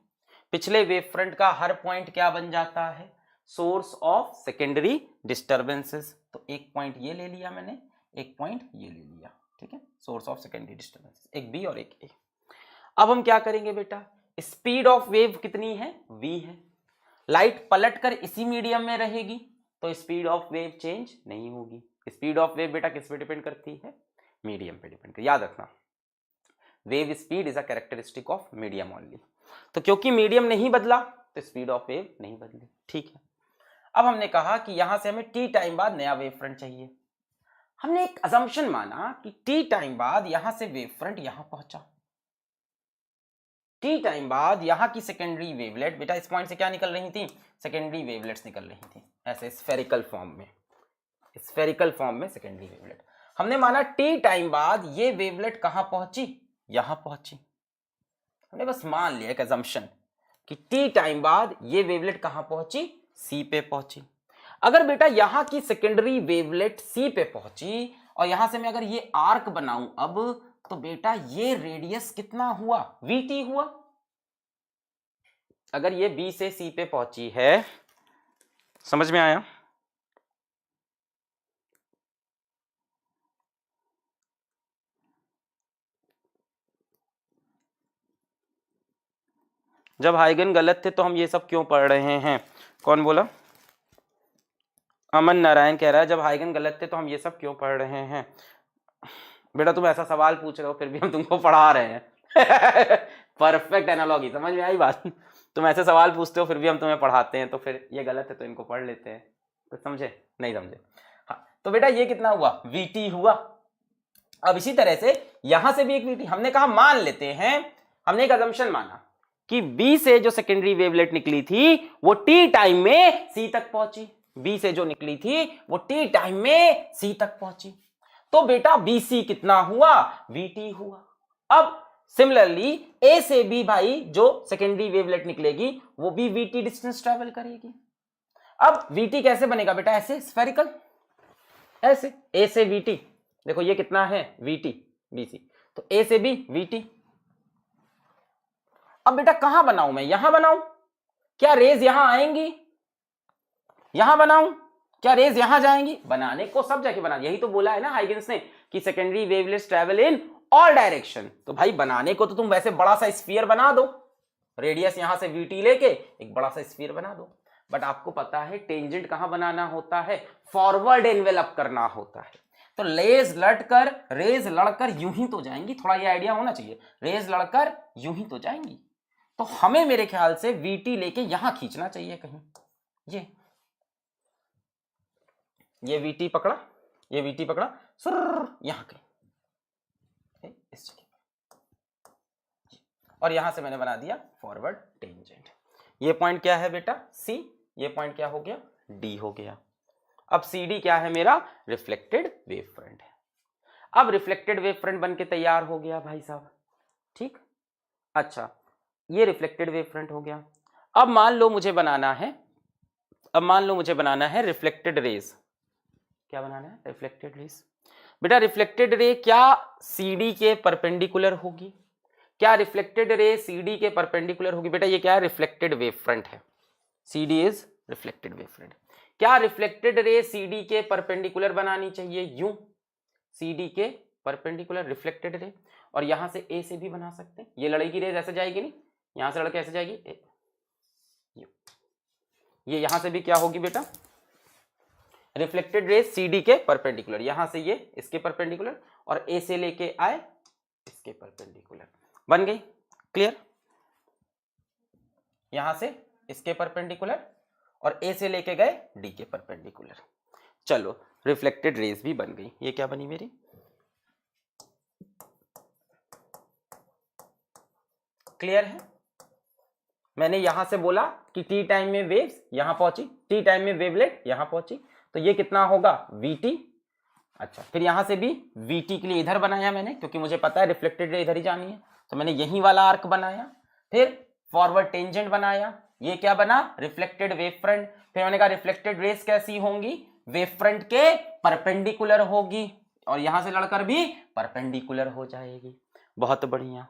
पिछले वेव फ्रंट का हर पॉइंट क्या बन जाता है, सोर्स ऑफ सेकेंडरी डिस्टर्बेंसेस। तो एक पॉइंट ये ले लिया मैंने, एक पॉइंट ये ले लिया, ठीक है, सोर्स ऑफ सेकेंडरी डिस्टर्बेंसेस, एक बी और एक ए। अब हम क्या करेंगे बेटा, स्पीड ऑफ वेव कितनी है, v है। लाइट पलट कर इसी मीडियम में रहेगी तो स्पीड ऑफ वेव चेंज नहीं होगी। स्पीड ऑफ वेव बेटा किस पे डिपेंड करती है, मीडियम पे डिपेंड करती है, याद रखना। Wave speed is a characteristic of medium only. तो क्योंकि मीडियम नहीं बदला तो स्पीड ऑफ वेव नहीं बदली, ठीक है। अब हमने कहा कि यहां से हमें t टाइम बाद नया वेव फ्रंट चाहिए। हमने एक असम्पशन माना कि t टाइम बाद यहां से वेव फ्रंट यहां पहुंचा, t टाइम बाद यहां की सेकेंडरी वेवलेट, बेटा इस पॉइंट से क्या निकल रही थी, सेकेंडरी वेवलेट्स निकल रही थी ऐसे स्फेरिकल फॉर्म में, स्फेरिकल फॉर्म में सेकेंडरी वेवलेट। हमने माना t टाइम बाद ये वेवलेट कहां पहुंची, यहां पहुंची। हमने बस मान लिया एक असम्पशन कि t टाइम बाद ये वेवलेट कहां पहुंची, c पे पहुंची। अगर बेटा यहां की सेकेंडरी वेवलेट c पे पहुंची और यहां से मैं अगर ये आर्क बनाऊं अब, तो बेटा ये रेडियस कितना हुआ, vt हुआ। अगर ये b से c पे पहुंची है, समझ में आया। जब हाइगन गलत थे तो हम ये सब क्यों पढ़ रहे हैं, कौन बोला, अमन नारायण कह रहा है जब हाइगन गलत थे तो हम ये सब क्यों पढ़ रहे हैं। बेटा तुम ऐसा सवाल पूछ रहे हो फिर भी हम तुमको पढ़ा रहे हैं। परफेक्ट एनालॉजी, समझ में आई बात। तुम ऐसे सवाल पूछते हो फिर भी हम तुम्हें पढ़ाते हैं, तो फिर ये गलत है तो इनको पढ़ लेते हैं। तो समझे, नहीं समझे, हाँ। तो बेटा ये कितना हुआ, VT हुआ। अब इसी तरह से यहां से भी एक VT, हमने कहा मान लेते हैं, हमने एक असम्पशन माना कि B से जो सेकेंडरी वेवलेट निकली थी वो T टाइम में C तक पहुंची। B से जो निकली थी वो T टाइम में C तक पहुंची, तो बेटा BC कितना हुआ, VT हुआ। अब सिमिलरली A से B भाई जो सेकेंडरी वेवलेट निकलेगी वो भी VT डिस्टेंस ट्रेवल करेगी। अब VT कैसे बनेगा बेटा, ऐसे स्फेरिकल, ऐसे A से VT, देखो ये कितना है VT BC, तो A से B VT। अब बेटा कहां बनाऊं मैं, यहां बनाऊं, क्या रेज यहां आएंगी, यहां बनाऊं, क्या रेज यहां जाएंगी, बनाने को सब जगह बना, यही तो बोला है ना हाइगन्स ने कि secondary wavelets travel in all direction. तो भाई बनाने को तो तुम वैसे बड़ा सा स्फीयर बना दो, रेडियस यहां से VT लेके एक बड़ा सा स्फीयर बना दो, बट आपको पता है टेंजेंट कहां बनाना होता है, फॉरवर्ड एनवेलप करना होता है। तो रेज लड़कर यूं ही तो जाएंगी, थोड़ा ये आइडिया होना चाहिए, रेज लड़कर यूं ही तो जाएंगी। तो हमें मेरे ख्याल से VT लेके यहां खींचना चाहिए कहीं, ये VT पकड़ा, ये VT पकड़ा, सुर यहां कहीं इस जगह, और यहां से मैंने बना दिया फॉरवर्ड टेंजेंट। ये पॉइंट क्या है बेटा C, ये पॉइंट क्या हो गया D हो गया। अब CD क्या है मेरा, रिफ्लेक्टेड वेव फ्रंट है। अब रिफ्लेक्टेड वेव फ्रंट बन के तैयार हो गया भाई साहब, ठीक। अच्छा ये रिफ्लेक्टेड वेव फ्रंट हो गया। अब मान लो मुझे बनाना है, रिफ्लेक्टेड रेज। क्या बनाना है, रिफ्लेक्टेड रेज। बेटा रिफ्लेक्टेड रे क्या CD के परपेंडिकुलर होगी, क्या रिफ्लेक्टेड रे CD के परपेंडिकुलर होगी? बेटा ये क्या है? रिफ्लेक्टेड वेव फ्रंट है, CD is reflected wave front. क्या रिफ्लेक्टेड रे CD के परपेंडिकुलर बनानी चाहिए? यूं, CD के परपेंडिकुलर रिफ्लेक्टेड रे, और यहां से A से भी बना सकते हैं। ये लड़की रेज ऐसे जाएगी नहीं, यहां से लड़के ऐसे जाएगी, ये यहां से भी क्या होगी बेटा? रिफ्लेक्टेड रेज CD के परपेंडिकुलर, यहां से ये इसके परपेंडिकुलर, और A से लेके आए इसके परपेंडिकुलर, बन गई? क्लियर? यहां से इसके परपेंडिकुलर और A से लेके गए D के परपेंडिकुलर। चलो रिफ्लेक्टेड रेज भी बन गई। ये क्या बनी मेरी? क्लियर है? मैंने यहां से बोला कि टी टाइम में वेव्स यहां पहुंची, टी टाइम में वेवलेट यहां पहुंची, तो ये कितना होगा? VT। अच्छा, फिर यहां से भी VT के लिए इधर बनाया मैंने, क्योंकि मुझे पता है रिफ्लेक्टेड रे इधर ही जानी है, तो मैंने यही वाला आर्क बनाया। फिर फॉरवर्ड टेंजेंट बनाया, ये क्या बना? Reflected wave front. फिर मैंने कहा रिफ्लेक्टेड रेस कैसी होंगी? वेव फ्रंट के परपेंडिकुलर होगी, और यहां से लड़कर भी परपेंडिकुलर हो जाएगी। बहुत बढ़िया,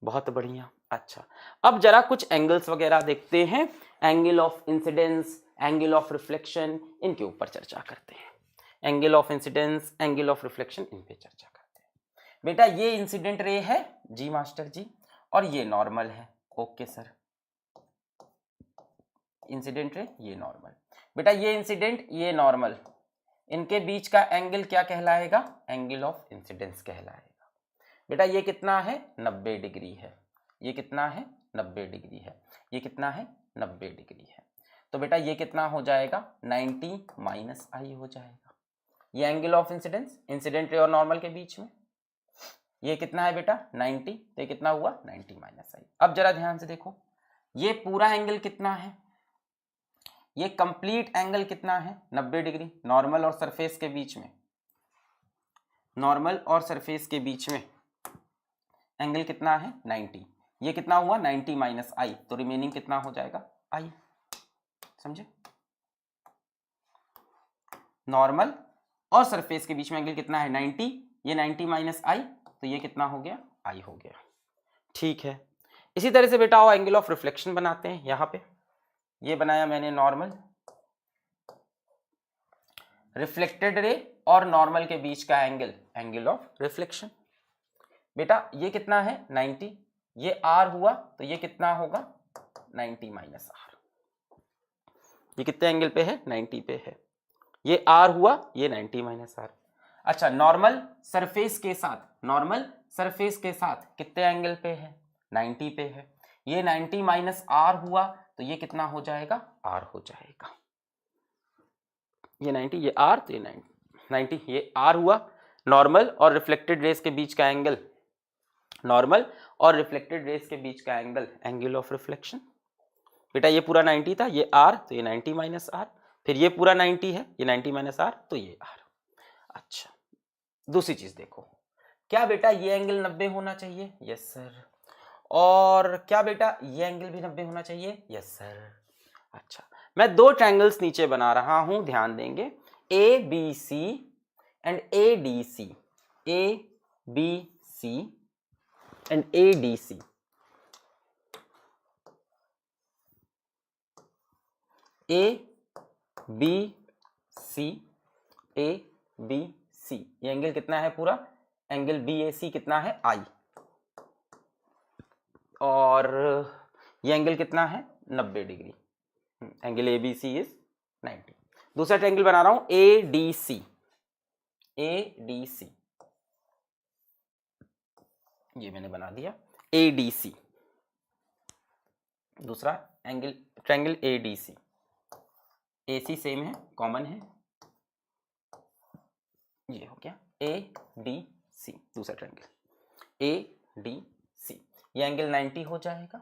बहुत बढ़िया। अच्छा, अब जरा कुछ एंगल्स वगैरह देखते हैं, angle of incidence, angle of reflection, इनके ऊपर चर्चा करते हैं। Angle of incidence, angle of reflection, इन पे चर्चा करते हैं। बेटा ये इंसिडेंट रे है जी मास्टर जी, और ये नॉर्मल है। ओके सर, इंसिडेंट रे ये नॉर्मल। बेटा ये इंसिडेंट ये नॉर्मल, इनके बीच का एंगल क्या कहलाएगा? एंगल ऑफ इंसिडेंस कहलाएगा। बेटा ये कितना है? 90 डिग्री है। ये कितना है? 90 डिग्री है। ये कितना है? 90 डिग्री है। तो बेटा ये कितना हो जाएगा? 90 माइनस आई हो जाएगा। ये angle of incidence, incident ray और नॉर्मल के बीच में। ये कितना है बेटा? 90, तो ये कितना हुआ? 90 माइनस आई। अब जरा ध्यान से देखो, ये पूरा एंगल कितना है? ये कंप्लीट एंगल कितना है? 90 डिग्री। नॉर्मल और सरफेस के बीच में, नॉर्मल और सरफेस के बीच में एंगल कितना है? 90। ये कितना हुआ? 90 माइनस आई, तो रिमेनिंग कितना हो जाएगा? आई। समझे? नॉर्मल और सरफेस के बीच में एंगल कितना है? 90। ये 90 माइनस आई, तो ये कितना हो गया? आई हो गया। ठीक है, इसी तरह से बेटा आओ एंगल ऑफ रिफ्लेक्शन बनाते हैं। यहां पे ये बनाया मैंने नॉर्मल, रिफ्लेक्टेड रे और नॉर्मल के बीच का एंगल, एंगल ऑफ रिफ्लेक्शन। बेटा ये कितना है? 90। ये R हुआ, तो ये कितना होगा? 90 माइनस R। ये कितने एंगल पे है? 90 पे है। ये R हुआ, ये 90 माइनस R। अच्छा, नॉर्मल सरफेस के साथ, नॉर्मल सरफेस के साथ कितने एंगल पे है? 90 पे है। ये 90 माइनस R हुआ, तो ये कितना हो जाएगा? R हो जाएगा। ये 90, ये R, तो ये 90, ये R हुआ। नॉर्मल और रिफ्लेक्टेड रेस के बीच का एंगल, नॉर्मल और रिफ्लेक्टेड रेस के बीच का एंगल, एंगल ऑफ रिफ्लेक्शन। बेटा ये पूरा 90 था, ये R, तो ये 90 माइनस R। फिर ये पूरा 90 है, ये 90 माइनस R, तो ये R। अच्छा, दूसरी चीज देखो, क्या बेटा ये एंगल 90 होना चाहिए? Yes sir. और क्या बेटा ये एंगल भी 90 होना चाहिए? Yes sir. अच्छा, मैं दो ट्रायंगल्स नीचे बना रहा हूं, ध्यान देंगे, ABC and ADC, ABC and ADC। ABC, ABC, ये एंगल कितना है पूरा? एंगल BAC कितना है? I। और ये एंगल कितना है? 90 डिग्री। Angle ABC is 90। दूसरा ट्रायंगल बना रहा हूं ADC, ADC, ये मैंने बना दिया ADC। दूसरा angle triangle ADC, AC same है, कॉमन है, ये हो गया ADC। दूसरा ट्रायंगल ADC, ये एंगल 90 हो जाएगा,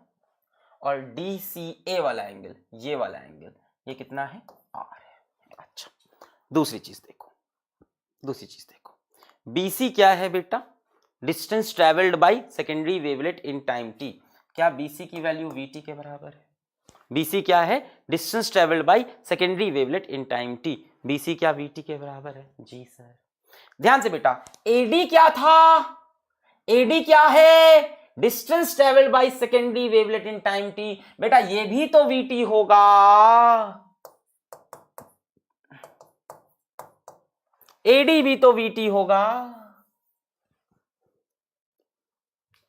और DCA वाला एंगल, ये वाला एंगल, ये कितना है? R है। अच्छा, दूसरी चीज देखो, दूसरी चीज देखो, BC क्या है बेटा? Distance travelled by secondary wavelet in time t। क्या BC की वैल्यू VT के बराबर है? BC क्या है? Distance travelled by secondary wavelet in time t। BC क्या VT के बराबर है? जी सर। ध्यान से बेटा, AD क्या था? AD क्या है? Distance travelled by secondary wavelet in time T, बेटा ये भी तो वीटी होगा, एडी भी तो वीटी होगा।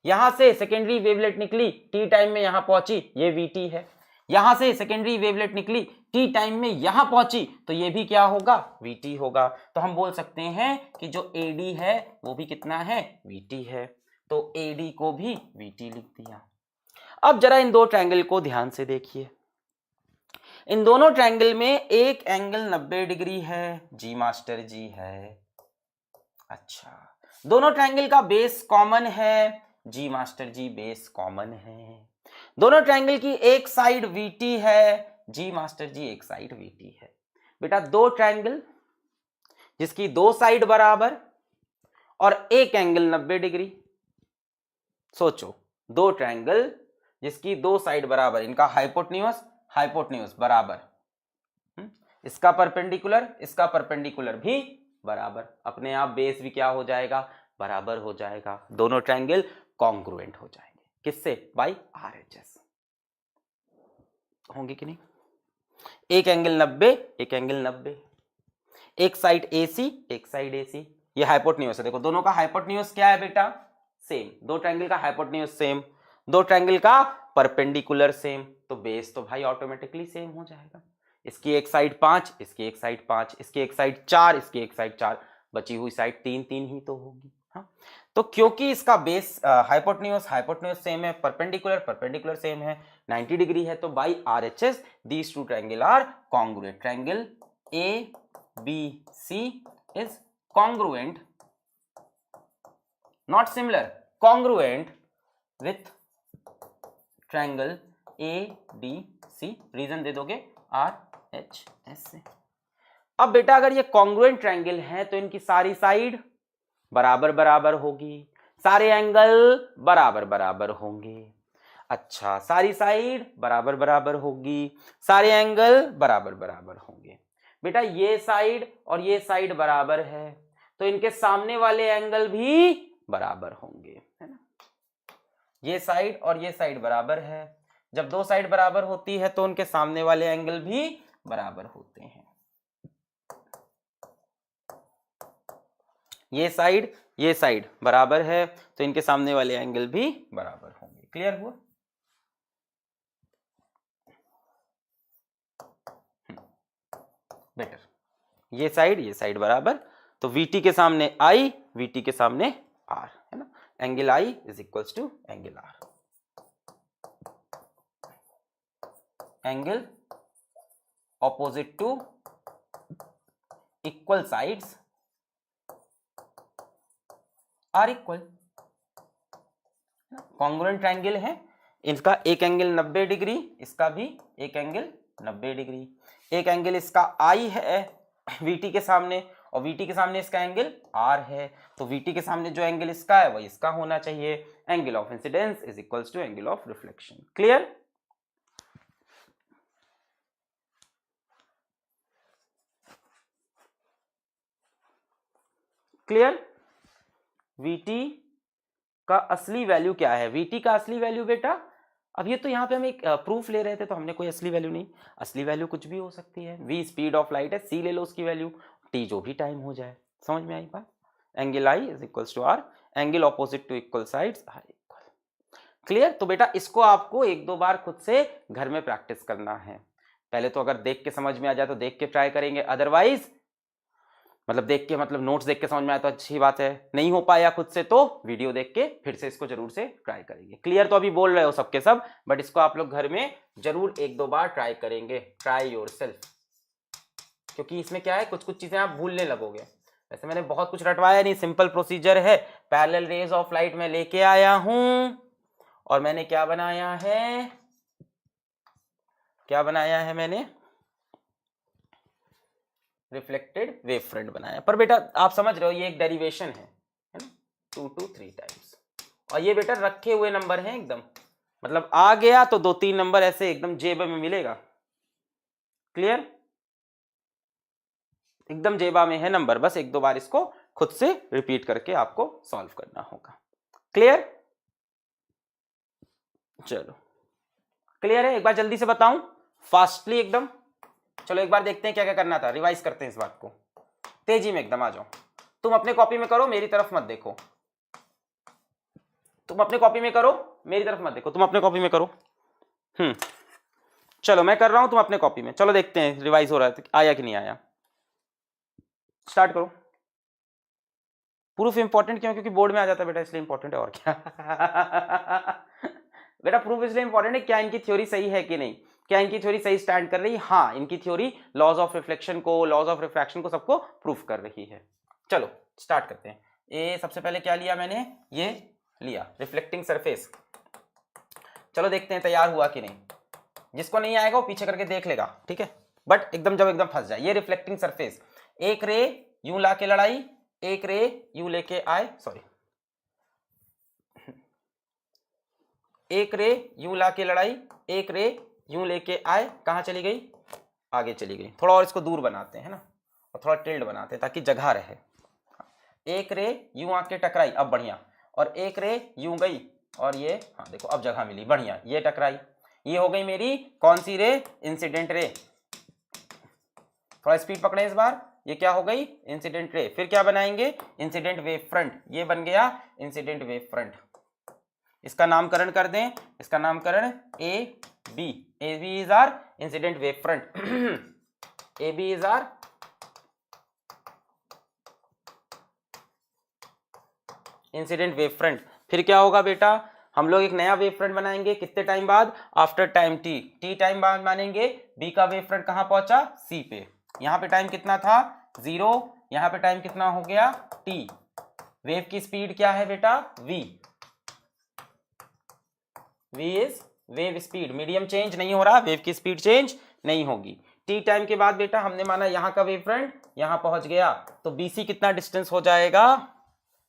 यहां से सेकेंडरी वेवलेट निकली, टी टाइम में यहां पहुंची, ये वीटी है। यहां से सेकेंडरी वेवलेट निकली, टी टाइम में यहां पहुंची, तो ये भी क्या होगा, वीटी होगा। तो हम बोल सकते हैं कि जो एडी है वो भी कितना है, वीटी है। तो एडी को भी वीटी लिख दिया। अब जरा इन दो ट्रायंगल को ध्यान से देखिए। इन दोनों ट्रायंगल में एक एंगल 90 डिग्री है, जी मास्टर जी है। अच्छा, दोनों ट्रायंगल का बेस कॉमन है, जी मास्टर जी बेस कॉमन है। दोनों ट्रायंगल की एक साइड वीटी है, जी मास्टर जी एक साइड वीटी है। बेटा दो ट्रायंगल जिसकी दो साइड बराबर और एक एंगल 90 डिग्री, सोचो दो ट्रायंगल जिसकी दो साइड बराबर, इनका हाइपोटेन्यूज बराबर, इसका परपेंडिकुलर भी बराबर, अपने आप बेस भी क्या हो जाएगा, बराबर हो जाएगा। दोनों ट्रायंगल कॉन्ग्रुएंट हो जाएंगे, किससे, बाय आरएचएस। होंगे कि नहीं? एक एंगल 90, एक एंगल 90, एक साइड एसी, एक साइड एसी, ये हाइपोटेन्यूज है। देखो दोनों का हाइपोटेन्यूज क्या है बेटा, सेम। दो ट्रायंगल का हाइपोटेन्यूज सेम, दो ट्रायंगल का परपेंडिकुलर सेम, तो बेस तो भाई ऑटोमेटिकली सेम हो जाएगा। इसकी एक साइड 5, इसकी एक साइड 5, इसकी एक साइड 4, इसकी एक साइड 4, बची हुई साइड 3 3 ही तो होगी। हाँ, तो क्योंकि इसका बेस हाइपोटेन्यूज सेम है, परपेंडिकुलर सेम है, 90 डिग्री है, तो by RHS these two triangle are congruent. Triangle A B C is congruent, not similar, congruent with triangle A D C. Reason दे दोगे आर एच एस से। अब बेटा अगर ये कॉन्ग्रुएंट ट्रायंगल है तो इनकी सारी साइड बराबर बराबर होगी, सारे एंगल बराबर बराबर होंगे। अच्छा, सारी साइड बराबर बराबर होगी, सारे एंगल बराबर बराबर होंगे। बेटा ये साइड और ये साइड बराबर है, तो इनके सामने वाले एंगल भी बराबर होंगे, है ना। ये साइड और ये साइड बराबर है, जब दो साइड बराबर होती है तो उनके सामने वाले एंगल भी बराबर होते हैं। ये साइड बराबर है तो इनके सामने वाले एंगल भी बराबर होंगे। क्लियर हुआ? बेटर, ये साइड बराबर, तो VT के सामने I, VT के सामने R, है ना। Angle I is equals to angle R। Angle opposite to equal sides are equal. Congruent triangle है, इसका एक एंगल 90 डिग्री, इसका भी एक एंगल 90 डिग्री। एक एंगल इसका I है VT के सामने, और VT के सामने इसका एंगल R है, तो VT के सामने जो एंगल इसका है वही इसका होना चाहिए। Angle of incidence is equals to angle of reflection. Clear? Clear? VT का असली वैल्यू क्या है? VT का असली वैल्यू बेटा, अब ये तो यहाँ पे हम एक प्रूफ ले रहे थे तो हमने कोई असली वैल्यू नहीं, असली वैल्यू कुछ भी हो सकती है। V स्पीड ऑफ लाइट है, C ले लो उसकी वैल्यू, T जो भी टाइम हो जाए। समझ में आई बात? Angle I is equals to R, angle opposite to equal sides are equal. Clear? तो बेटा इसको आपको एक दो बार खुद से घर में प्रैक्टिस करना है। पहले तो अगर देख के समझ में आ जाए तो देख के ट्राई करेंगे, अदरवाइज मतलब देख के मतलब नोट्स देख के समझ में आया तो अच्छी बात है, नहीं हो पाया खुद से तो वीडियो देख के फिर से इसको जरूर से ट्राई करेंगे। क्लियर? तो अभी बोल रहे हो सबके सब, बट इसको आप लोग घर में जरूर एक दो बार ट्राई करेंगे। ट्राई योरसेल्फ, क्योंकि इसमें क्या है, कुछ कुछ चीजें आप भूलने लगोगे। वैसे मैंने बहुत कुछ रटवाया नहीं, सिंपल प्रोसीजर है। पैरेलल रेज ऑफ लाइट में लेके आया हूं और मैंने क्या बनाया है मैंने रिफ्लेक्टेड वेव फ्रंट बनाया। पर बेटा आप समझ रहे हो ये एक डेरिवेशन है ना, 2 to 3 टाइम्स, और ये बेटा रखे हुए नंबर हैं एकदम, मतलब आ गया तो 2-3 नंबर ऐसे एकदम जेब में मिलेगा। क्लियर? एकदम जेबा में है नंबर, बस एक दो बार इसको खुद से रिपीट करके आपको सॉल्व करना होगा। क्लियर? चलो क्लियर है, एक बार जल्दी से बताऊं फास्टली एकदम। चलो एक बार देखते हैं क्या क्या करना था, रिवाइज करते हैं इस बात को तेजी में एकदम। आ जाओ, तुम अपने कॉपी में करो, मेरी तरफ मत देखो। तुम अपने कॉपी में करो, मेरी तरफ मत देखो, तुम अपने कॉपी में करो। चलो मैं कर रहा हूं, तुम अपने कॉपी में। चलो देखते हैं रिवाइज हो रहा है आया कि नहीं आया। स्टार्ट करो। प्रूफ इंपॉर्टेंट क्यों? क्योंकि बोर्ड में आ जाता है बेटा, इसलिए इंपॉर्टेंट है, और क्या। बेटा प्रूफ इसलिए इंपॉर्टेंट है, क्या इनकी थ्योरी सही है कि नहीं, क्या इनकी थ्योरी सही स्टैंड कर रही है। हाँ, इनकी थ्योरी लॉज ऑफ रिफ्लेक्शन को, लॉज ऑफ रिफ्रैक्शन को, सबको प्रूफ कर रही है। चलो स्टार्ट करते हैं। ये सबसे पहले क्या लिया मैंने, ये लिया रिफ्लेक्टिंग सरफेस। चलो देखते हैं तैयार हुआ कि नहीं। जिसको नहीं आएगा वो पीछे करके देख लेगा, ठीक है, बट एकदम जब एकदम फंस जाए। ये रिफ्लेक्टिंग सरफेस, एक रे यूं ला के लड़ाई, एक रे यूं लेके आए, सॉरी, एक रे यूं ला के लड़ाई, एक रे यूं लेके आए, कहां चली गई, आगे चली गई। थोड़ा और इसको दूर बनाते हैं ना, और थोड़ा टिल्ड बनाते हैं ताकि जगह रहे। एक रे यूं आके टकराई, अब बढ़िया, और एक रे यूं गई, और ये, हाँ देखो अब जगह मिली, बढ़िया, ये टकराई। ये हो गई मेरी कौन सी रे, इंसिडेंट रे। थोड़ा स्पीड पकड़े इस बार, ये क्या हो गई, इंसिडेंट रे। फिर क्या बनाएंगे, इंसिडेंट वेव फ्रंट, ये बन गया इंसिडेंट वेव फ्रंट। इसका नामकरण कर दें, इसका नामकरण A B is our incident wave front. A B is our incident wave front. फिर क्या होगा बेटा, हम लोग एक नया वेव फ्रंट बनाएंगे, कितने टाइम बाद, after time T, T time बाद मानेंगे। बी का वेव फ्रंट कहां पहुंचा, सी पे। यहां पे टाइम कितना था, 0, यहां पे टाइम कितना हो गया, टी। वेव की स्पीड क्या है बेटा, v, v is wave speed. Medium change नहीं हो रहा, वेव की स्पीड चेंज नहीं होगी। टी टाइम के बाद बेटा हमने माना यहां का वेव फ्रंट यहां पहुंच गया, तो बीसी कितना डिस्टेंस हो जाएगा,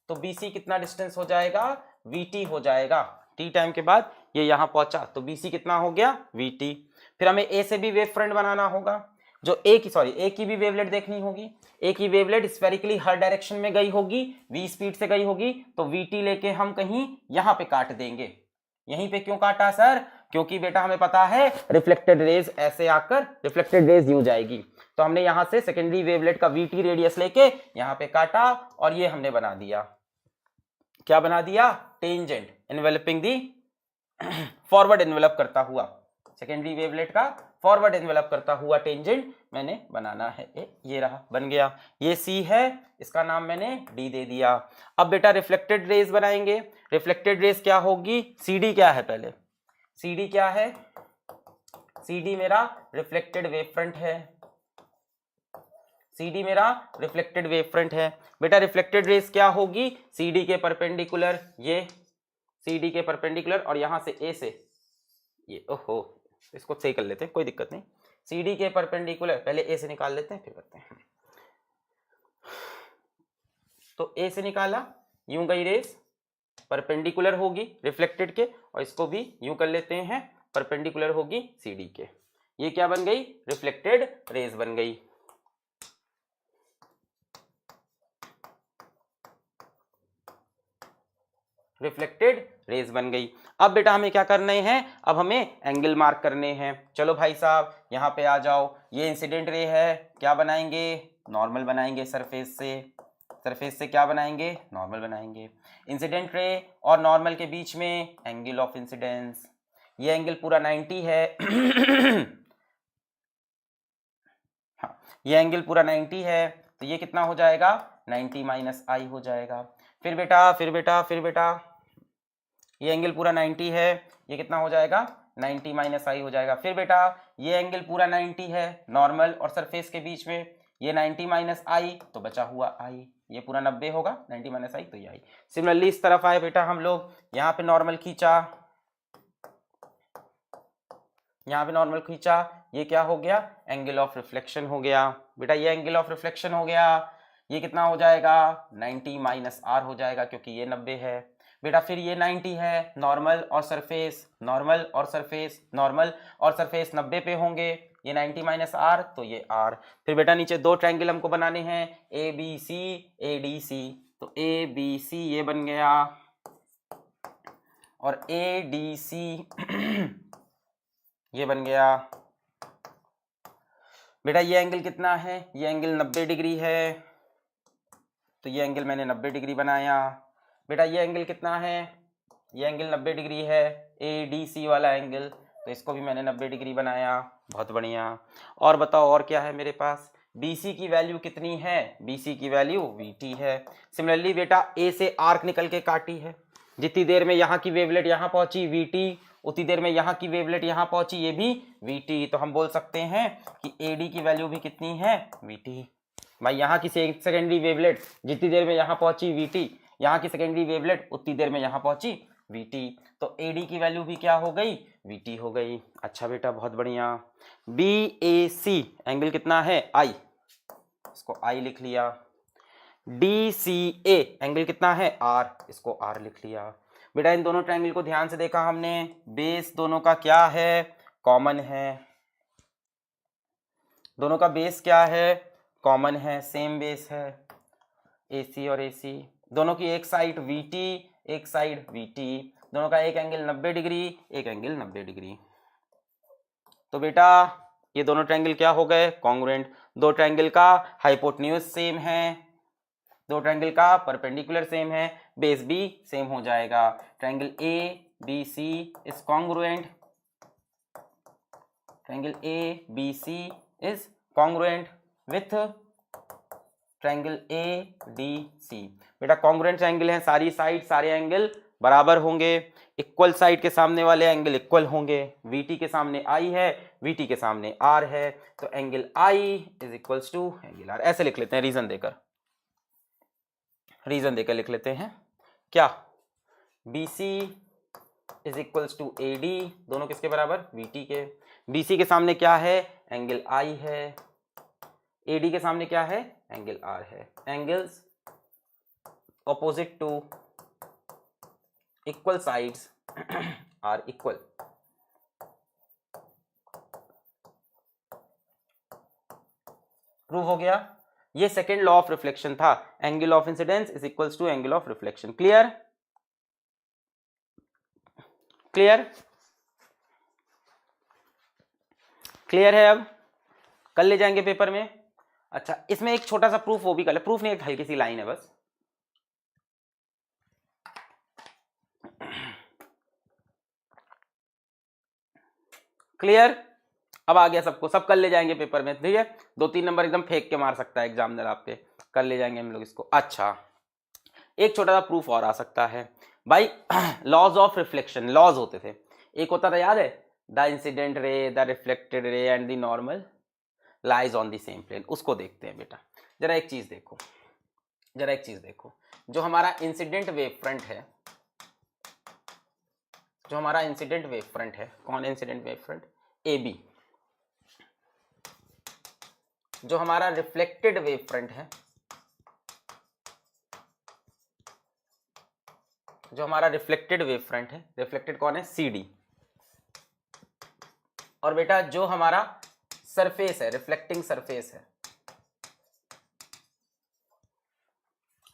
तो BC कितना डिस्टेंस हो जाएगा, VT हो जाएगा। टी टाइम के बाद ये यहां पहुंचा, तो BC कितना हो गया, VT। फिर हमें A से भी वेव फ्रंट बनाना होगा, जो A की भी वेवलेट देखनी होगी। A की वेवलेट स्फेरिकली हर डायरेक्शन में गई होगी, V स्पीड से गई होगी, तो VT लेके हम कहीं यहां पे काट देंगे। यहीं पे क्यों काटा सर, क्योंकि बेटा हमें पता है रिफ्लेक्टेड रेज ऐसे आकर रिफ्लेक्टेड रेज यूं जाएगी, तो हमने यहां से सेकेंडरी वेवलेट का VT रेडियस लेके यहां पे काटा, और ये हमने बना दिया, क्या बना दिया, टेंजेंट एनवेलपिंग दी फॉरवर्ड एनवेलप करता हुआ, सेकेंडरी वेवलेट का फॉरवर्ड एनवेलप करता हुआ टेंजेंट मैंने बनाना है। ये रहा, बन गया। ये C है, इसका नाम मैंने D दे दिया। अब बेटा रिफ्लेक्टेड रेज बनाएंगे। रिफ्लेक्टेड रेज क्या होगी, CD क्या है पहले, CD क्या है, CD मेरा रिफ्लेक्टेड वेव फ्रंट है, CD मेरा रिफ्लेक्टेड वेव फ्रंट है। बेटा रिफ्लेक्टेड रेज क्या होगी, CD के परपेंडिकुलर, ये CD के परपेंडिकुलर, और यहां से A से ये, ओहो इसको सही कर लेते हैं, कोई दिक्कत नहीं। CD के परपेंडिकुलर, पहले A से निकाल लेते हैं फिर करते हैं। तो A से निकाला, यूं गई रेस, परपेंडिकुलर होगी रिफ्लेक्टेड के, और इसको भी यूं कर लेते हैं, परपेंडिकुलर होगी CD के। ये क्या बन गई, रिफ्लेक्टेड रेज बन गई। रिफ्लेक्टेड रेज बन गई। अब बेटा हमें क्या करने हैं, अब हमें एंगल मार्क करने हैं। चलो भाई साहब यहाँ पे आ जाओ, ये इंसिडेंट रे है, क्या बनाएंगे, नॉर्मल बनाएंगे सरफेस से, सरफेस से क्या बनाएंगे, नॉर्मल बनाएंगे। इंसिडेंट रे और नॉर्मल के बीच में एंगल ऑफ इंसिडेंस, ये एंगल पूरा 90 है। हाँ, ये एंगल पूरा 90 है, तो ये कितना हो जाएगा, 90 माइनस आई हो जाएगा। फिर बेटा ये एंगल पूरा 90 है, ये कितना हो जाएगा, 90 माइनस आई हो जाएगा। फिर बेटा ये एंगल पूरा 90 है, नॉर्मल और सरफेस के बीच में, ये 90 माइनस आई, तो बचा हुआ आई, ये पूरा 90 होगा, 90 माइनस आई तो ये आई। सिमिलरली इस तरफ आए बेटा हम लोग, यहाँ पे नॉर्मल खींचा, यहाँ पे नॉर्मल खींचा, ये क्या हो गया, एंगल ऑफ रिफ्लेक्शन हो गया। बेटा ये एंगल ऑफ रिफ्लेक्शन हो गया, ये कितना हो जाएगा, 90 माइनस आर हो जाएगा, क्योंकि ये 90 है। बेटा फिर ये 90 है, नॉर्मल और सरफेस, नॉर्मल और सरफेस, नॉर्मल और सरफेस 90 पे होंगे, ये 90 माइनस आर, तो ये आर। फिर बेटा नीचे दो ट्रायंगल हमको बनाने हैं, ए बी सी, ए डी सी, तो ए बी सी ये बन गया, और ADC ये बन गया बेटा। ये एंगल कितना है? ये एंगल 90 डिग्री है, तो ये एंगल मैंने 90 डिग्री बनाया। बेटा ये एंगल कितना है? ये एंगल 90 डिग्री है, ADC वाला एंगल, तो इसको भी मैंने 90 डिग्री बनाया। बहुत बढ़िया। और बताओ और क्या है मेरे पास? BC की वैल्यू कितनी है? BC की वैल्यू VT है। सिमिलरली बेटा A से आर्क निकल के काटी है, जितनी देर में यहाँ की वेवलेट यहाँ पहुंची VT, उतनी देर में यहाँ की वेवलेट यहाँ पहुंची, ये भी VT। तो हम बोल सकते हैं कि AD की वैल्यू भी कितनी है? VT। भाई यहाँ की सेकेंडरी वेवलेट जितनी देर में यहाँ पहुंची VT, यहाँ की सेकेंडरी वेवलेट उतनी देर में यहाँ पहुंची VT, तो AD की वैल्यू भी क्या हो गई? VT हो गई। अच्छा बेटा बहुत बढ़िया। BAC एंगल कितना है? I, इसको I लिख लिया। DCA एंगल कितना है? R, इसको R लिख लिया। बेटा इन दोनों ट्रायंगल को ध्यान से देखा हमने, बेस दोनों का क्या है? कॉमन है। दोनों का बेस क्या है? कॉमन है, सेम बेस है। AC और AC दोनों की एक साइड VT, एक साइड VT, दोनों का एक एंगल 90 डिग्री, एक एंगल 90 डिग्री। तो बेटा ये दोनों ट्रायंगल क्या हो गए? कॉन्ग्रुएंट। दो ट्रायंगल का हाइपोटेन्यूज सेम है, दो ट्रायंगल का परपेंडिकुलर सेम है, बेस भी सेम हो जाएगा। Triangle ABC is congruent, triangle ABC is congruent with triangle ADC। बेटा कॉन्ग्रुएंट ट्रायंगल है, सारी साइड सारे एंगल बराबर होंगे, इक्वल साइड के सामने वाले एंगल इक्वल होंगे। VT के सामने I है, VT के सामने R है, तो angle I is equals to angle R। ऐसे लिख लेते हैं रीजन देकर, रीजन देकर लिख लेते हैं क्या? BC is equals to AD, दोनों किसके बराबर? VT के। BC के सामने क्या है? एंगल I है। AD के सामने क्या है? एंगल R है। Angles opposite to equal sides are equal. Prove हो गया। ये सेकेंड लॉ ऑफ रिफ्लेक्शन था, angle of incidence is equals to angle of reflection. Clear? Clear? Clear है? अब कल ले जाएंगे पेपर में। अच्छा इसमें एक छोटा सा प्रूफ वो भी कर ले, प्रूफ नहीं एक हल्की सी लाइन है बस। क्लियर? अब आ गया सबको, सब कल ले जाएंगे पेपर में, ठीक है? 2-3 नंबर एकदम फेंक के मार सकता है एग्जामिनर आपके, कल ले जाएंगे हम लोग इसको। अच्छा एक छोटा सा प्रूफ और आ सकता है भाई। लॉज ऑफ रिफ्लेक्शन, लॉज होते थे, एक होता था याद है, the incident ray, the reflected ray and the normal lies on the same plane. उसको देखते हैं बेटा। जरा एक चीज देखो, जरा एक चीज देखो, जो हमारा इंसिडेंट वेव फ्रंट है, जो हमारा इंसिडेंट वेव फ्रंट है, कौन इंसिडेंट वेव फ्रंट? AB। जो हमारा रिफ्लेक्टेड वेव फ्रंट है, जो हमारा रिफ्लेक्टेड वेव फ्रंट है, रिफ्लेक्टेड कौन है? CD। और बेटा जो हमारा सरफेस है, रिफ्लेक्टिंग सरफेस है,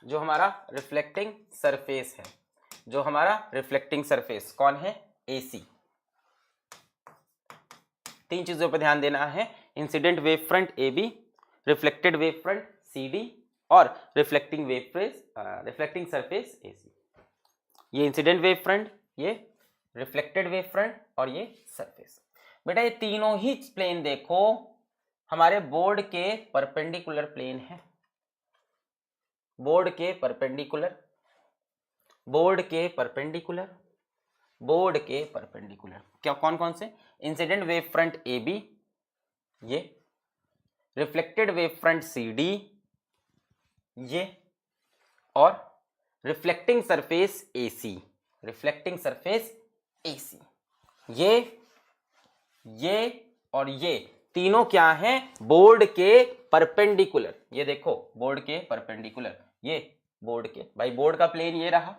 जो हमारा रिफ्लेक्टिंग सरफेस है, जो हमारा रिफ्लेक्टिंग सरफेस कौन है? AC। तीन चीजों पर ध्यान देना है, incident wave front AB, reflected wave front CD और reflecting wave reflecting surface AC। ये इंसिडेंट वेव फ्रंट, ये रिफ्लेक्टेड वेव फ्रंट और ये सरफेस। बेटा ये तीनों ही प्लेन देखो हमारे बोर्ड के परपेंडिकुलर प्लेन है, बोर्ड के परपेंडिकुलर, बोर्ड के परपेंडिकुलर, बोर्ड के परपेंडिकुलर। क्या कौन कौन से? इंसिडेंट वेव फ्रंट AB, ये रिफ्लेक्टेड वेव फ्रंट CD, ये और reflecting surface AC, reflecting surface AC। ये और ये तीनों क्या हैं? बोर्ड के परपेंडिकुलर। ये देखो बोर्ड के परपेंडिकुलर, ये बोर्ड के, भाई बोर्ड का प्लेन ये रहा,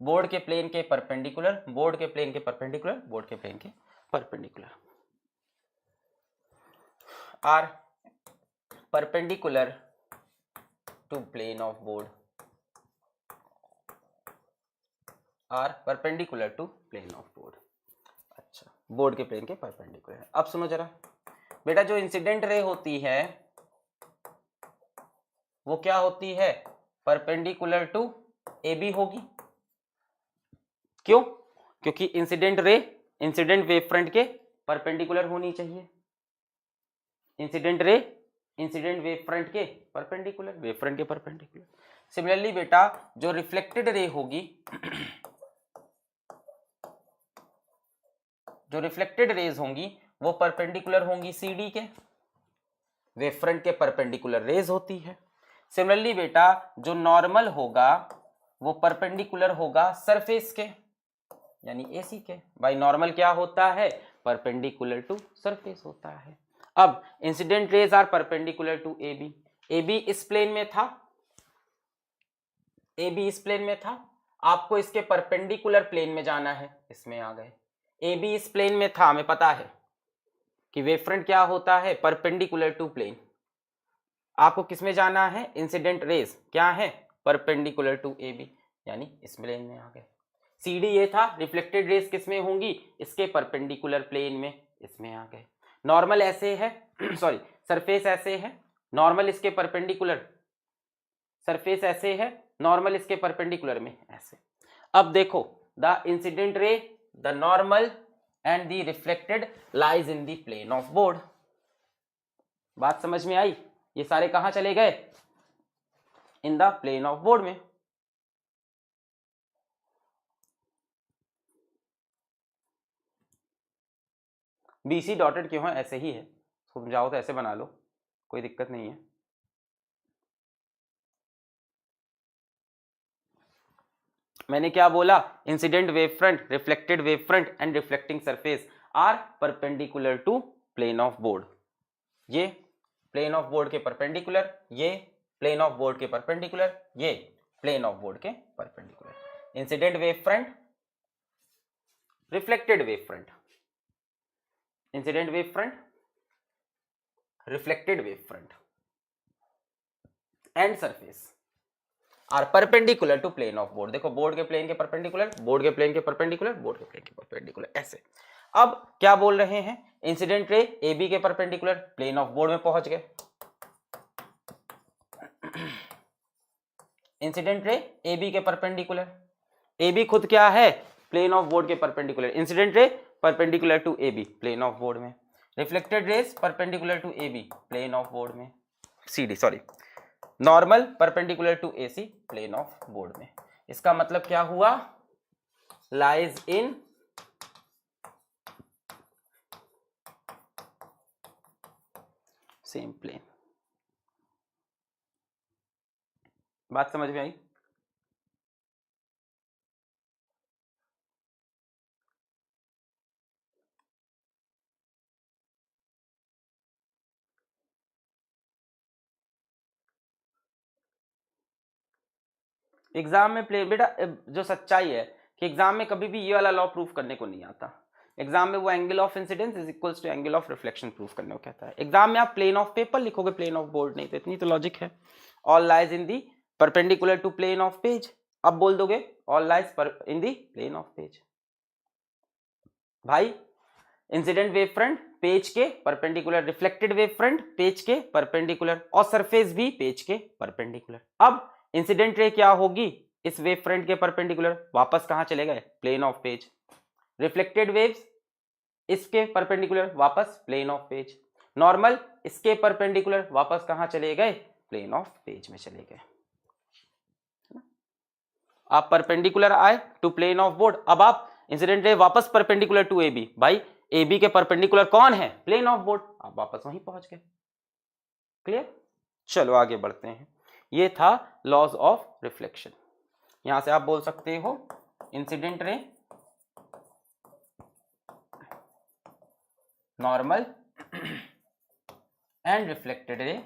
बोर्ड के प्लेन के परपेंडिकुलर, बोर्ड के प्लेन के परपेंडिकुलर, बोर्ड के प्लेन के perpendicular are perpendicular to plane of board. Are perpendicular to plane of board. अच्छा, बोर्ड के प्लेन के परपेंडिकुलर। अब सुनो जरा बेटा, जो इंसिडेंट रे होती है वो क्या होती है, परपेंडिकुलर टू ए बी होगी। क्यों? क्योंकि incident ray incident wave front के परपेंडिकुलर होनी चाहिए। Incident ray incident wave front के परपेंडिकुलर, वेव फ्रंट के परपेंडिकुलर। सिमिलरली बेटा, जो रिफ्लेक्टेड रे होगी जो रिफ्लेक्टेड रेज होंगी वो परपेंडिकुलर होंगी सी डी के, वेव फ्रंट के परपेंडिकुलर रेज होती है। सिमिलरली बेटा, जो नॉर्मल होगा वो परपेंडिकुलर होगा सरफेस के, यानी एसी के। भाई नॉर्मल क्या होता है, परपेंडिकुलर टू सरफेस होता है। अब incident rays are perpendicular to A B. A B इस प्लेन में था, ए बी इस प्लेन में था, आपको इसके परपेंडिकुलर प्लेन में जाना है, इसमें आ गए। ए बी इस प्लेन में था, हमें पता है कि वेव फ्रंट क्या होता है, परपेंडिकुलर टू प्लेन। आपको किस में जाना है, इंसिडेंट रेज क्या है, परपेंडिकुलर टू ए बी, यानी इस प्लेन में आ गए। सी डी ये था, रिफ्लेक्टेड रेज किस में होंगी, इसके परपेंडिकुलर प्लेन में, इसमें आ गए। नॉर्मल ऐसे है सॉरी सरफेस ऐसे है, नॉर्मल इसके परपेंडिकुलर, सरफेस ऐसे है, नॉर्मल इसके परपेंडिकुलर में ऐसे। अब देखो, the incident ray, the normal and the reflected lies in the plane of board. बात समझ में आई? ये सारे कहां चले गए, in the plane of board में। बीसी डॉटेड क्यों है, ऐसे ही है, समझाओ तो ऐसे बना लो, कोई दिक्कत नहीं है। मैंने क्या बोला, incident wave front, reflected wave front and reflecting surface are perpendicular to plane of board. ये प्लेन ऑफ बोर्ड के परपेंडिकुलर, ये प्लेन ऑफ बोर्ड के परपेंडिकुलर, ये प्लेन ऑफ बोर्ड के perpendicular. Incident wave front, reflected wave front, incident wave front, reflected wave front and surface are perpendicular to plane of board. देखो, बोर्ड के प्लेन के परपेंडिकुलर, बोर्ड के प्लेन के परपेंडिकुलर, बोर्ड के प्लेन के परपेंडिकुलर, ऐसे। अब क्या बोल रहे हैं, इंसिडेंट रे ए बी के परपेंडिकुलर प्लेन ऑफ बोर्ड में पहुंच गए। इंसिडेंट रे ए बी के परपेंडिकुलर, ए बी खुद क्या है, प्लेन ऑफ बोर्ड के perpendicular. Incident ray perpendicular to A B, plane of board में। Reflected rays perpendicular to A B, plane of board में, C D sorry, normal perpendicular to A C, plane of board में। इसका मतलब क्या हुआ, लाइज इन सेम प्लेन। बात समझ में आई? एग्जाम में प्ले बेटा, जो सच्चाई है कि एग्जाम में कभी भी ये वाला लॉ प्रूफ करने को नहीं आता। एग्जाम में वो angle of incidence is equals to angle of reflection proof करने को कहता है। एग्जाम में आप प्लेन ऑफ पेपर लिखोगे, प्लेन ऑफ बोर्ड नहीं, तो इतनी तो लॉजिक है। All lies in the perpendicular to plane of page, अब बोल दोगे all lies in the plane of page. भाई इंसिडेंट वेव फ्रंट पेज के perpendicular, reflected wave front page के परपेंडिकुलर, और सरफेस भी पेज के परपेंडिकुलर। अब इंसिडेंट रे क्या होगी, इस वेव फ्रंट के परपेंडिकुलर, वापस कहां चले गए, plane of page. Reflected waves इसके परपेंडिकुलर, वापस प्लेन ऑफ पेज। नॉर्मल इसके परपेंडिकुलर, वापस कहां चले गए, प्लेन ऑफ पेज में चले गए। आप परपेंडिकुलर आए टू प्लेन ऑफ बोर्ड, अब आप इंसिडेंट रे वापस परपेंडिकुलर टू ए बी। भाई ए बी के परपेंडिकुलर कौन है, प्लेन ऑफ बोर्ड, आप वापस वहीं पहुंच गए। क्लियर? चलो आगे बढ़ते हैं। ये था लॉज ऑफ रिफ्लेक्शन। यहां से आप बोल सकते हो incident ray, normal and reflected ray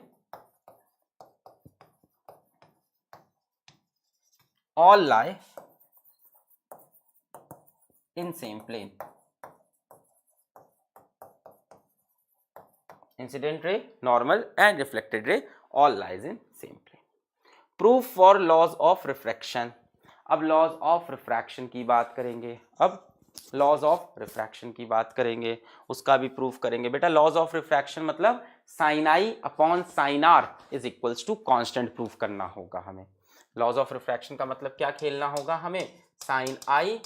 all lie in same plane. Incident ray, normal and reflected ray all lies in same plane. Proof for laws of refraction. अब लॉज ऑफ रिफ्रैक्शन की बात करेंगे, अब लॉज ऑफ रिफ्रैक्शन की बात करेंगे, उसका भी प्रूफ करेंगे। बेटा लॉज ऑफ रिफ्रैक्शन मतलब sine i upon sine r is equals to constant proof करना होगा हमें। लॉज ऑफ रिफ्रैक्शन का मतलब क्या खेलना होगा हमें, sine i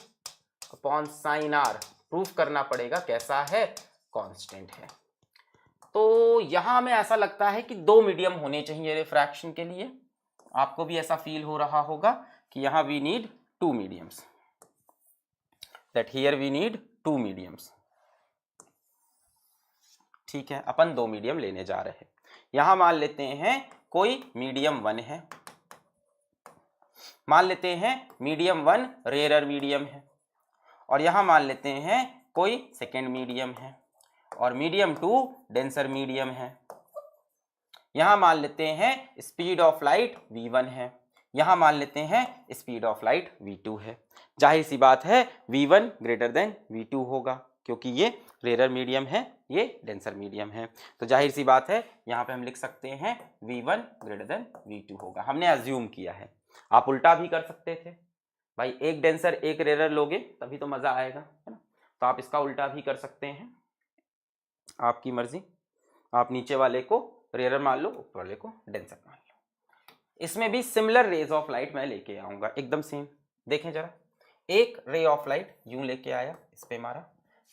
upon sine r proof करना पड़ेगा, कैसा है, कांस्टेंट है। तो यहां हमें ऐसा लगता है कि दो मीडियम होने चाहिए रिफ्रैक्शन के लिए, आपको भी ऐसा फील हो रहा होगा कि यहां we need two mediums, that here we need two mediums. ठीक है, अपन दो मीडियम लेने जा रहे हैं। यहां मान लेते हैं कोई मीडियम 1 है, मान लेते हैं मीडियम 1 रेयरर मीडियम है, और यहां मान लेते हैं कोई सेकेंड मीडियम है, और मीडियम 2 डेंसर मीडियम है। यहां मान लेते हैं स्पीड ऑफ लाइट v1 है, यहां मान लेते हैं स्पीड ऑफ लाइट v2 है। जाहिर सी बात है v1 ग्रेटर देन v2 होगा, क्योंकि ये रेयरर मीडियम है, ये डेंसर मीडियम है। तो जाहिर सी बात है यहाँ पे हम लिख सकते हैं v1 ग्रेटर देन v2 होगा, हमने अज्यूम किया है। आप उल्टा भी कर सकते थे भाई, एक डेंसर एक रेयरर लोगे तभी तो मजा आएगा, है ना। तो आप इसका उल्टा भी कर सकते हैं, आपकी मर्जी। आप नीचे वाले को रेयरर मान लो, ऊपर वाले को डेंसर मान लो। इसमें भी सिमिलर रेज ऑफ लाइट मैं लेके आऊंगा, एकदम सेम। देखें जरा, एक रे ऑफ लाइट यूं लेके आया, इस पे मारा,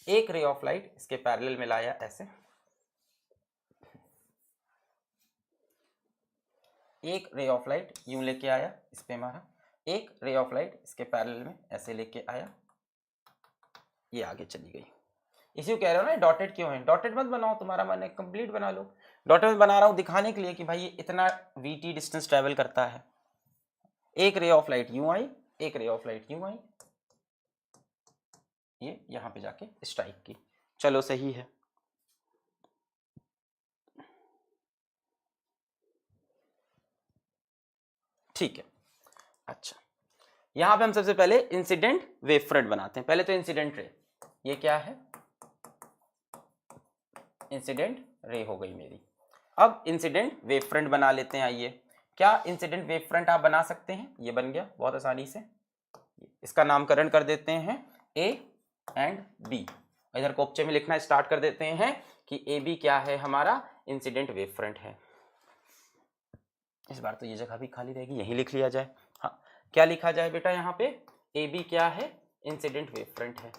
एक रे ऑफ लाइट इसके पैरेलल में लाया ऐसे, एक रे ऑफ लाइट यूं लेके आया, इस पे मारा, एक रे ऑफ लाइट इसके पैरेलल में ऐसे लेके आया, ये आगे चली गई। इसी को कह रहे हो ना डॉटेड क्यों है, डॉटेड मत बनाओ, तुम्हारा मन है कंप्लीट बना लो। डॉटेड बना रहा हूं दिखाने के लिए कि भाई ये इतना वीटी डिस्टेंस ट्रेवल करता है। एक रे ऑफ लाइट यूं आई, एक रे ऑफ लाइट यूं आई, ये यहां पे जाके स्ट्राइक की, चलो सही है। ठीक है, अच्छा यहां पे हम सबसे पहले इंसिडेंट वेव फ्रंट बनाते हैं। पहले तो इंसिडेंट रे, ये क्या है, इंसिडेंट रे हो गई मेरी। अब इंसिडेंट वेव फ्रंट बना लेते हैं, आइए। क्या इंसिडेंट वेव फ्रंट आप बना सकते हैं, ये बन गया बहुत आसानी से। इसका नामकरण कर देते हैं ए एंड बी, इधर कोपचे में लिखना स्टार्ट कर देते हैं कि ए बी क्या है, हमारा इंसिडेंट वेव फ्रंट है। इस बार तो ये जगह भी खाली रहेगी, यही लिख लिया जाए। हाँ, क्या लिखा जाए बेटा यहाँ पे, ए बी क्या है, इंसिडेंट वेव फ्रंट है।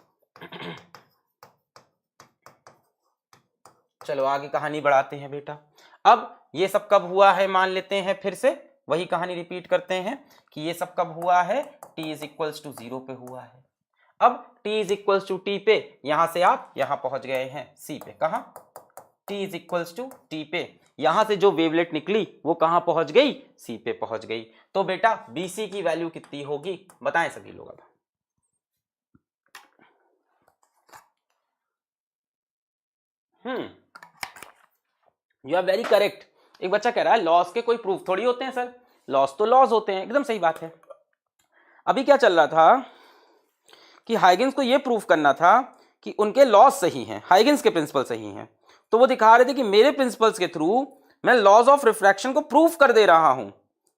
चलो आगे कहानी बढ़ाते हैं बेटा। अब ये सब कब हुआ है, मान लेते हैं फिर से वही कहानी रिपीट करते हैं कि ये सब कब हुआ है, t इज इक्वल्स टू 0 पे हुआ है। अब t is equals to t पे, यहां से आप यहां पहुंच गए हैं c पे, कहां, t is equals to t पे, यहां से जो वेवलेट निकली वो कहां पहुंच गई, c पे पहुंच गई। तो बेटा bc की वैल्यू कितनी होगी, बताएं सभी लोग। अब यू आर वेरी करेक्ट। एक बच्चा कह रहा है लॉस के कोई प्रूफ थोड़ी होते हैं सर, लॉस तो लॉस होते हैं, एकदम सही बात है। अभी क्या चल रहा था कि हाइगेंस को ये प्रूफ करना था कि उनके लॉस सही हैं, हाइगेंस के प्रिंसिपल सही हैं। तो वो दिखा रहे थे कि मेरे प्रिंसिपल्स के थ्रू मैं लॉज ऑफ रिफ्रैक्शन को प्रूफ कर दे रहा हूं,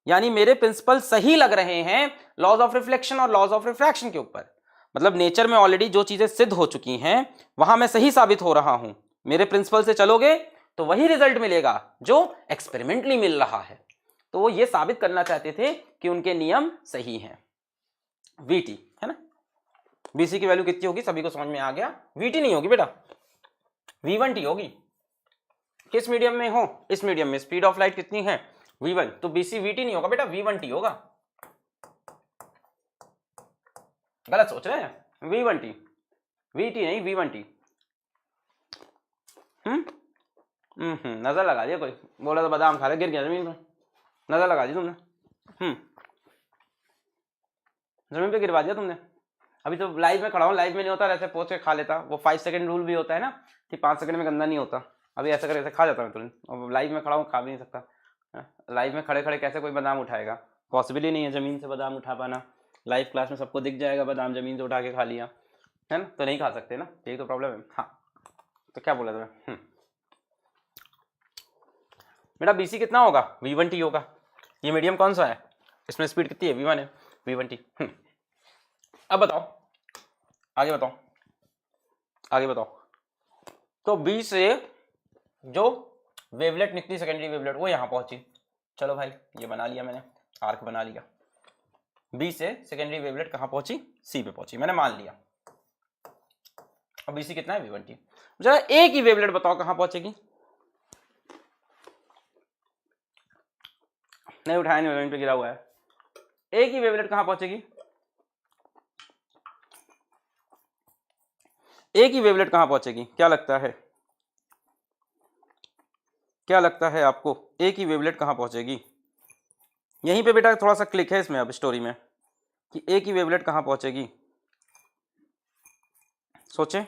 यानी मेरे प्रिंसिपल सही लग रहे हैं लॉज ऑफ रिफ्लेक्शन और लॉज ऑफ रिफ्रैक्शन के ऊपर। मतलब नेचर में ऑलरेडी जो चीजें सिद्ध हो चुकी हैं वहां मैं सही साबित हो रहा हूं। मेरे प्रिंसिपल से चलोगे तो वही रिजल्ट मिलेगा जो एक्सपेरिमेंटली मिल रहा है। तो वो ये साबित करना चाहते थे कि उनके नियम सही हैं। वीटी है ना, बीसी की वैल्यू कितनी होगी सभी को समझ में आ गया, वीटी नहीं होगी बेटा, v1t होगी। किस मीडियम में हो, इस मीडियम में स्पीड ऑफ लाइट कितनी है, v1, तो बीसी वीटी नहीं होगा बेटा, v1t होगा। गलत सोच रहे हैं, v1t, वीटी नहीं v1t। नजर लगा दिया, कोई बोला तो बादाम खा रहे, गिर गया जमीन पर, नजर लगा दी तुमने, जमीन पे गिरवा दिया तुमने। अभी तो लाइव में खड़ा हूँ, लाइव में नहीं होता, ऐसे पोंछ के खा लेता, वो 5 सेकंड रूल भी होता है ना कि 5 सेकंड में गंदा नहीं होता। अभी ऐसा कर ऐसे खा जाता मैं तुरंत, और लाइव में खड़ा हूँ खा भी नहीं सकता। लाइव में खड़े खड़े कैसे कोई बादाम उठाएगा, पॉसिबल ही नहीं है जमीन से बादाम उठा पाना। लाइव क्लास में सबको दिख जाएगा बादाम जमीन से उठा के खा लिया है ना, तो नहीं खा सकते ना, यही तो प्रॉब्लम है। हाँ तो क्या बोला तुम्हें, बेटा बीसी कितना होगा, v1t होगा। ये मीडियम कौन सा है, इसमें स्पीड कितनी है, v1 है, v1t। अब बताओ, आगे बताओ, आगे बताओ। तो बी से जो वेवलेट निकली सेकेंडरी वेवलेट वो यहां पहुंची। चलो भाई ये बना लिया मैंने, आर्क बना लिया। बी से सेकेंडरी वेवलेट कहां पहुंची? सी पे पहुंची, मैंने मान लिया। अब बी सी कितना है? V1T। जरा ए की वेवलेट बताओ कहां पहुंचेगी? नहीं उठाया, नहीं जमीन पे गिरा हुआ है। ए की वेवलेट कहां पहुंचेगी? ए की वेवलेट कहां पहुंचेगी? क्या लगता है, क्या लगता है आपको? ए की वेवलेट कहां पहुंचेगी? यहीं पे बेटा थोड़ा सा क्लिक है इसमें अब स्टोरी में कि ए की वेवलेट कहां पहुंचेगी। सोचे,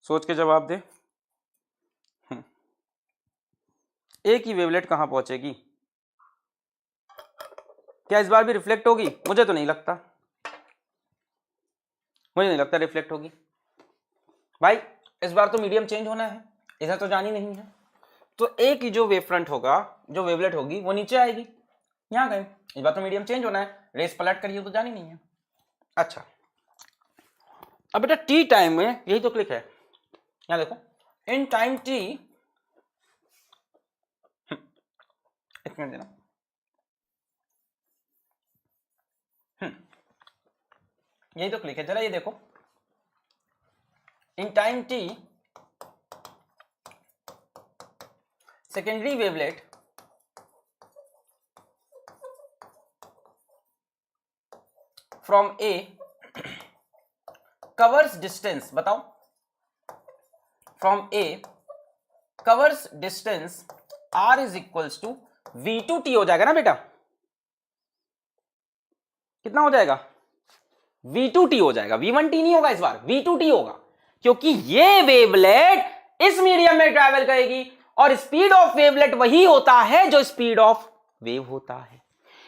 सोच के जवाब दे। ए की वेवलेट कहां पहुंचेगी? क्या इस बार भी रिफ्लेक्ट होगी? मुझे तो नहीं लगता, मुझे नहीं लगता रिफ्लेक्ट होगी भाई। इस बार तो मीडियम चेंज होना है, इधर तो जानी नहीं है। तो ए की जो वेव फ्रंट होगा, जो वेवलेट होगी वो नीचे आएगी, यहां गए। इस बार तो मीडियम चेंज होना है, रेस पलट करिए तो जानी नहीं है। अच्छा अब बेटा टी टाइम में यही तो क्लिक है, यहां देखो इन टाइम टी, एक मिनट देना। यही तो क्लिक है, जरा ये देखो in time t secondary wavelet from A covers distance, बताओ from A covers distance r is equals to V2T हो जाएगा ना बेटा? कितना हो जाएगा? V2T हो जाएगा, V1T नहीं होगा इस बार, V2T होगा, क्योंकि ये वेवलेट इस मीडियम में ट्रैवल करेगी और स्पीड ऑफ वेवलेट वही होता है जो स्पीड ऑफ वेव होता है।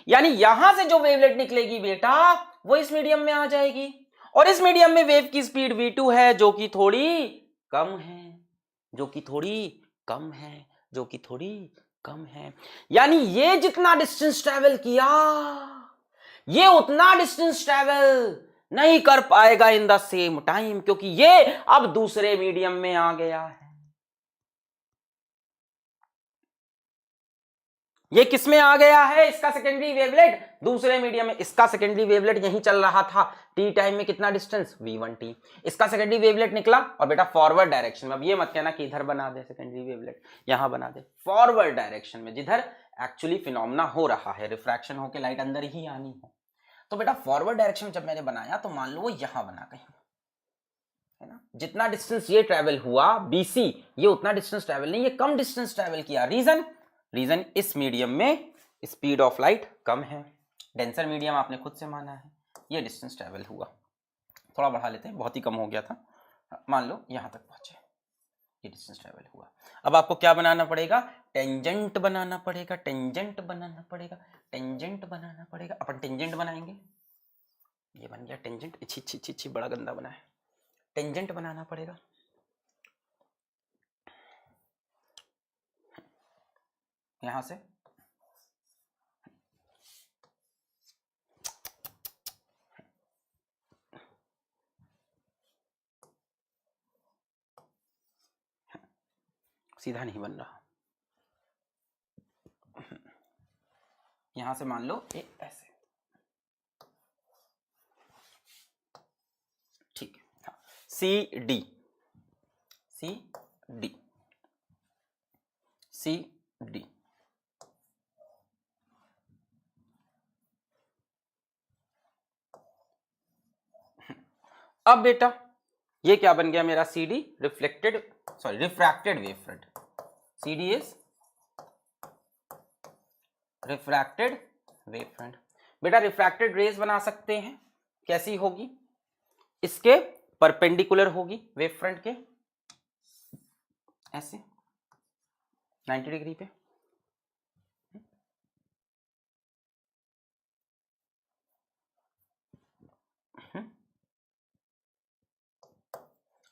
यानी यहां से जो वेवलेट निकलेगी बेटा वो इस मीडियम में आ जाएगी, और इस मीडियम में वेव की स्पीड v2 है जो कि थोड़ी कम है, जो कि थोड़ी कम है, जो कि थोड़ी कम है। यानी ये जितना डिस्टेंस ट्रैवल किया ये उतना डिस्टेंस ट्रैवल नहीं कर पाएगा इन द सेम टाइम, क्योंकि ये अब दूसरे मीडियम में आ गया है। ये किस में आ गया है? इसका सेकेंडरी वेवलेट दूसरे मीडियम में, इसका सेकेंडरी वेवलेट यहीं चल रहा था टी टाइम में, कितना डिस्टेंस? V1T। इसका सेकेंडरी वेवलेट निकला और बेटा फॉरवर्ड डायरेक्शन में, अब ये मत कहना कि इधर बना दे सेकेंडरी वेवलेट, यहां बना दे फॉरवर्ड डायरेक्शन में, जिधर एक्चुअली फिनोमेना हो रहा है, रिफ्रैक्शन होकर लाइट अंदर ही आनी है। तो बेटा फॉरवर्ड डायरेक्शन में जब मैंने बनाया तो मान लो वो यहां बना कहीं, है ना? जितना डिस्टेंस ये ट्रेवल हुआ BC, ये उतना डिस्टेंस ट्रेवल नहीं, ये कम डिस्टेंस ट्रेवल किया। रीजन इस मीडियम में स्पीड ऑफ लाइट कम है, डेंसर मीडियम आपने खुद से माना है, ये डिस्टेंस ट्रेवल हुआ। थोड़ा बढ़ा लेते हैं, बहुत ही कम हो गया था, मान लो यहां तक पहुंचे, ये डिस्टेंस ट्रेवल हुआ। अब आपको क्या बनाना पड़ेगा? टेंजेंट बनाना पड़ेगा, टेंजेंट बनाना पड़ेगा, टेंजेंट बनाना पड़ेगा। अपन टेंजेंट बनाएंगे, ये बन गया टेंजेंट, इच्छी इच्छी इच्छी बड़ा गंदा बना है। टेंजेंट बनाना पड़ेगा, यहां से सीधा नहीं बन रहा, यहां से मान लो ये ऐसे, ठीक है। C D, C D, C D, अब बेटा ये क्या बन गया मेरा? C D reflected, sorry refracted wave front, C D is refracted wave front. बेटा रिफ्रैक्टेड रेज बना सकते हैं, कैसी होगी? इसके परपेंडिकुलर होगी वेव फ्रंट के, ऐसे 90 डिग्री पे,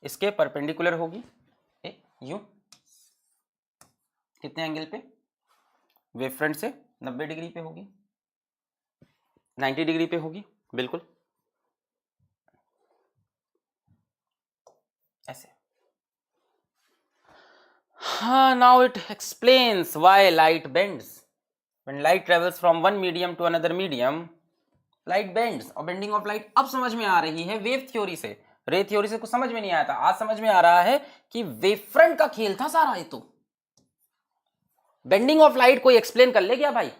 इसके परपेंडिकुलर होगी यूं, कितने एंगल पे? वेव फ्रंट से 90 डिग्री पे होगी, 90 डिग्री पे होगी बिल्कुल। ऐसे। हाँ, now it explains why light bends when light travels from one medium to another medium, light bends. और बेंडिंग ऑफ लाइट अब समझ में आ रही है वेव थ्योरी से, रे थ्योरी से कुछ समझ में नहीं आया था, आज समझ में आ रहा है कि वेवफ्रंट का खेल था सारा ये। तो बेंडिंग ऑफ लाइट कोई एक्सप्लेन कर ले गया भाई,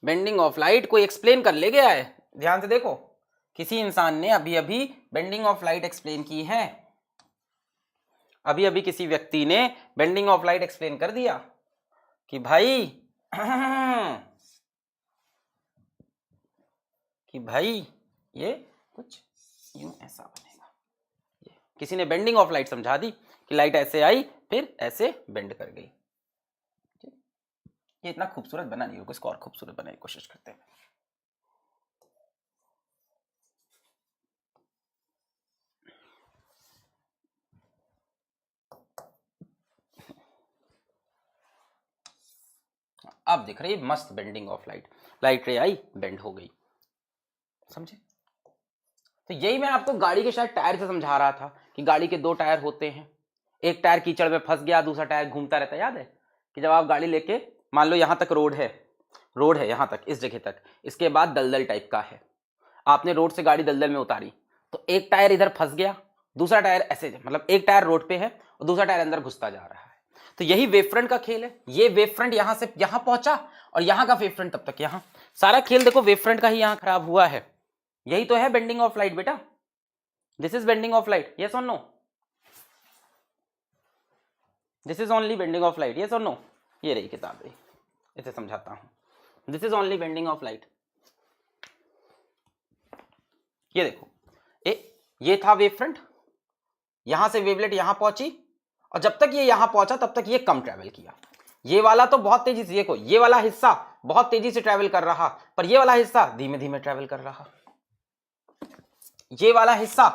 बेंडिंग ऑफ लाइट कोई एक्सप्लेन कर ले गया है। ध्यान से देखो, किसी इंसान ने अभी अभी बेंडिंग ऑफ लाइट एक्सप्लेन की है, अभी अभी किसी व्यक्ति ने बेंडिंग ऑफ लाइट एक्सप्लेन कर दिया कि भाई ये कुछ यूं ऐसा बनेगा। ये किसी ने बेंडिंग ऑफ लाइट समझा दी कि लाइट ऐसे आई फिर ऐसे बेंड कर गई। ये इतना खूबसूरत बना नहीं होगा, इसको और खूबसूरत बनाने की कोशिश करते हैं। अब दिख रही है मस्त बेंडिंग ऑफ लाइट, लाइट रे आई बेंड हो गई, समझे? तो यही मैं आपको गाड़ी के शायद टायर से समझा रहा था कि गाड़ी के दो टायर होते हैं, एक टायर कीचड़ में फंस गया, दूसरा टायर घूमता रहता है। याद है कि जब आप गाड़ी लेके, मान लो यहां तक रोड है यहां तक, इस जगह तक, इसके बाद दलदल टाइप का है, आपने रोड से गाड़ी दलदल में उतारी, तो एक टायर इधर फंस गया, दूसरा टायर ऐसे, मतलब एक टायर रोड पे है और दूसरा टायर अंदर घुसता जा रहा है। तो यही वेवफ्रंट का खेल है। ये वेवफ्रंट यहां से यहां पहुंचा और यहां का वेवफ्रंट तब तक यहां, सारा खेल देखो वेवफ्रंट का ही यहां खराब हुआ है। यही तो है बेंडिंग ऑफ लाइट बेटा, this is bending of light, yes or no? This is only bending of light, yes or no? ये रही किताब, रही, इसे समझाता हूं। This is only bending of light. ये देखो, ये था वेवफ्रंट, यहां से वेवलेट यहां पहुंची और जब तक ये यहां पहुंचा तब तक ये कम ट्रेवल किया। ये वाला तो बहुत तेजी से, देखो ये वाला हिस्सा बहुत तेजी से ट्रेवल कर रहा, पर ये वाला हिस्सा धीमे धीमे ट्रेवल कर रहा। ये वाला हिस्सा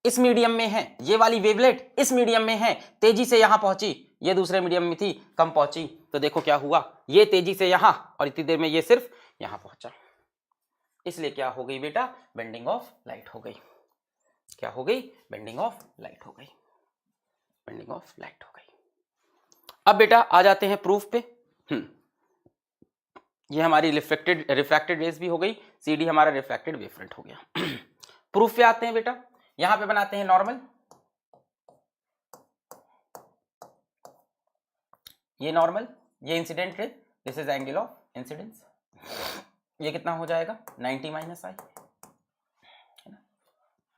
इस मीडियम में है, ये वाली वेवलेट इस मीडियम में है, तेजी से यहां पहुंची, ये दूसरे मीडियम में थी, कम पहुंची। तो देखो क्या हुआ, ये तेजी से यहां और इतनी देर में ये सिर्फ यहां पहुंचा। इसलिए क्या हो गई बेटा, बेंडिंग ऑफ लाइट हो गई। क्या हो गई? बेंडिंग ऑफ लाइट हो गई, बेंडिंग ऑफ लाइट हो गई। अब बेटा आ जाते हैं प्रूफ पे। ये हमारी रिफ्रैक्टेड रेज भी हो गई, CD हमारा रिफ्रैक्टेड वेवफ्रंट हो गया। प्रूफ पे आते हैं बेटा, यहां पे बनाते हैं नॉर्मल, ये नॉर्मल, ये incident ray, this is angle of incidence. ये कितना हो जाएगा 90 माइनस आई, है ना?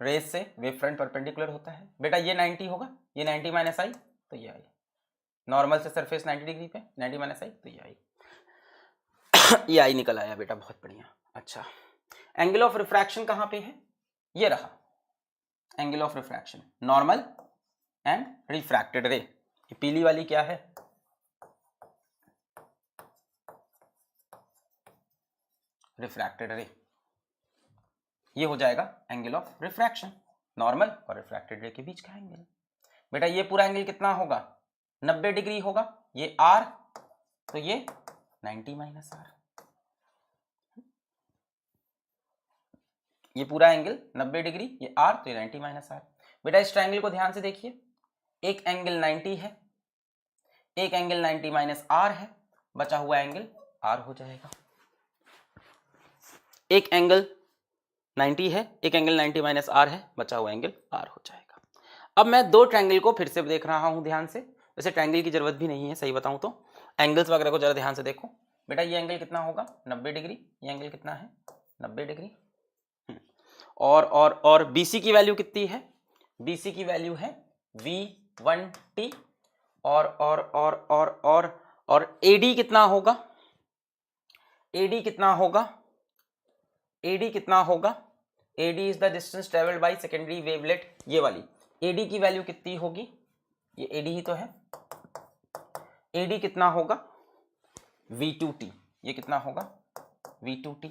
रेज से वेवफ्रंट परपेंडिकुलर होता है बेटा, ये 90 होगा, ये 90 माइनस आई तो ये आई, नॉर्मल से सरफेस 90 डिग्री पे 90 माइनस आई तो ये आई। ये आई निकल आया बेटा, बहुत बढ़िया। अच्छा, एंगल ऑफ रिफ्रैक्शन कहां पे है? ये रहा angle of refraction, normal and refracted रे। ये पीली वाली क्या है? रिफ्रैक्टेड रे। ये हो जाएगा एंगल ऑफ रिफ्रैक्शन, नॉर्मल और रिफ्रैक्टेड रे के बीच का एंगल। बेटा ये पूरा एंगल कितना होगा? 90 डिग्री होगा, ये R तो ये 90 माइनस R। ये पूरा एंगल 90 डिग्री, ये R तो ये 90 माइनस R। बेटा इस ट्रायंगल को ध्यान से देखिए, एक एंगल 90 है, एक एंगल 90 माइनस R है, बचा हुआ एंगल R हो जाएगा। एक एंगल 90 है, एक एंगल 90 माइनस R है, बचा हुआ एंगल R हो जाएगा। अब मैं दो ट्रायंगल को फिर से देख रहा हूं ध्यान से, वैसे ट्रायंगल की जरूरत भी नहीं है सही बताऊं तो, एंगल्स वगैरह को जरा ध्यान से देखो। बेटा ये एंगल कितना होगा 90 डिग्री, ये एंगल कितना है 90 डिग्री। और BC की वैल्यू कितनी है? BC की वैल्यू है V1T और AD कितना होगा? AD कितना होगा? AD कितना होगा? AD is the distance travelled by secondary wavelet. ये वाली AD की वैल्यू कितनी होगी? ये AD ही तो है। AD कितना होगा? V2T। ये कितना होगा? V2T।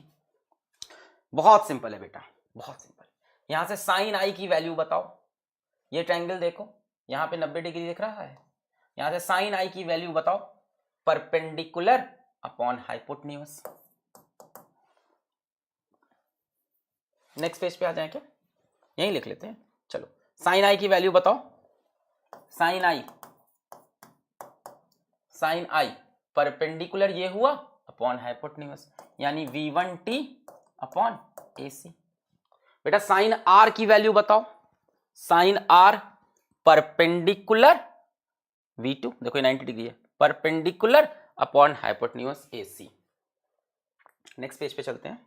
बहुत सिंपल है बेटा, बहुत सिंपल। यहां से साइन आई की वैल्यू बताओ। ये ट्रायंगल देखो, यहां पे 90 डिग्री दिख रहा है, यहां से साइन आई की वैल्यू बताओ, perpendicular upon hypotenuse. Next page पे आ जाए क्या? यहीं लिख लेते हैं, चलो साइन आई की वैल्यू बताओ, साइन आई परपेंडिकुलर ये हुआ अपॉन हाइपोटेन्यूज, यानी v1t अपॉन AC। बेटा साइन आर की वैल्यू बताओ, साइन आर परपेंडिकुलर v2, देखो 90 डिग्री है, perpendicular upon hypotenuse AC। Next page पे चलते हैं,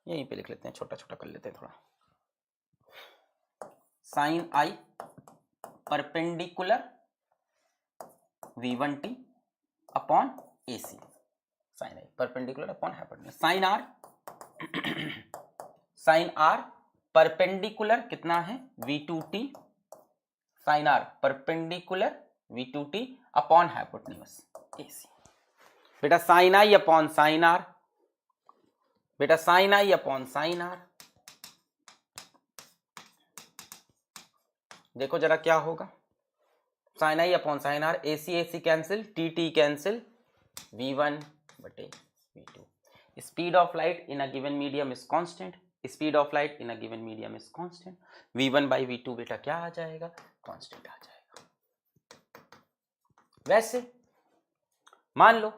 यहीं पे लिख लेते हैं, छोटा छोटा कर लेते हैं थोड़ा। Sine i perpendicular v1t upon AC, sine i perpendicular upon hypotenuse. Sine r perpendicular कितना है v2t, sine r perpendicular v2t upon hypotenuse AC। बेटा sine i upon sine r, बेटा sine i upon sine r, देखो जरा क्या होगा, sine i upon sine r, AC cancel, TT cancel, v1 बटे v2। Speed of light in a given medium is constant, speed of light in a given medium is constant, v1 by v2 बेटा क्या आ जाएगा, कांस्टेंट आ जाएगा। वैसे मान लो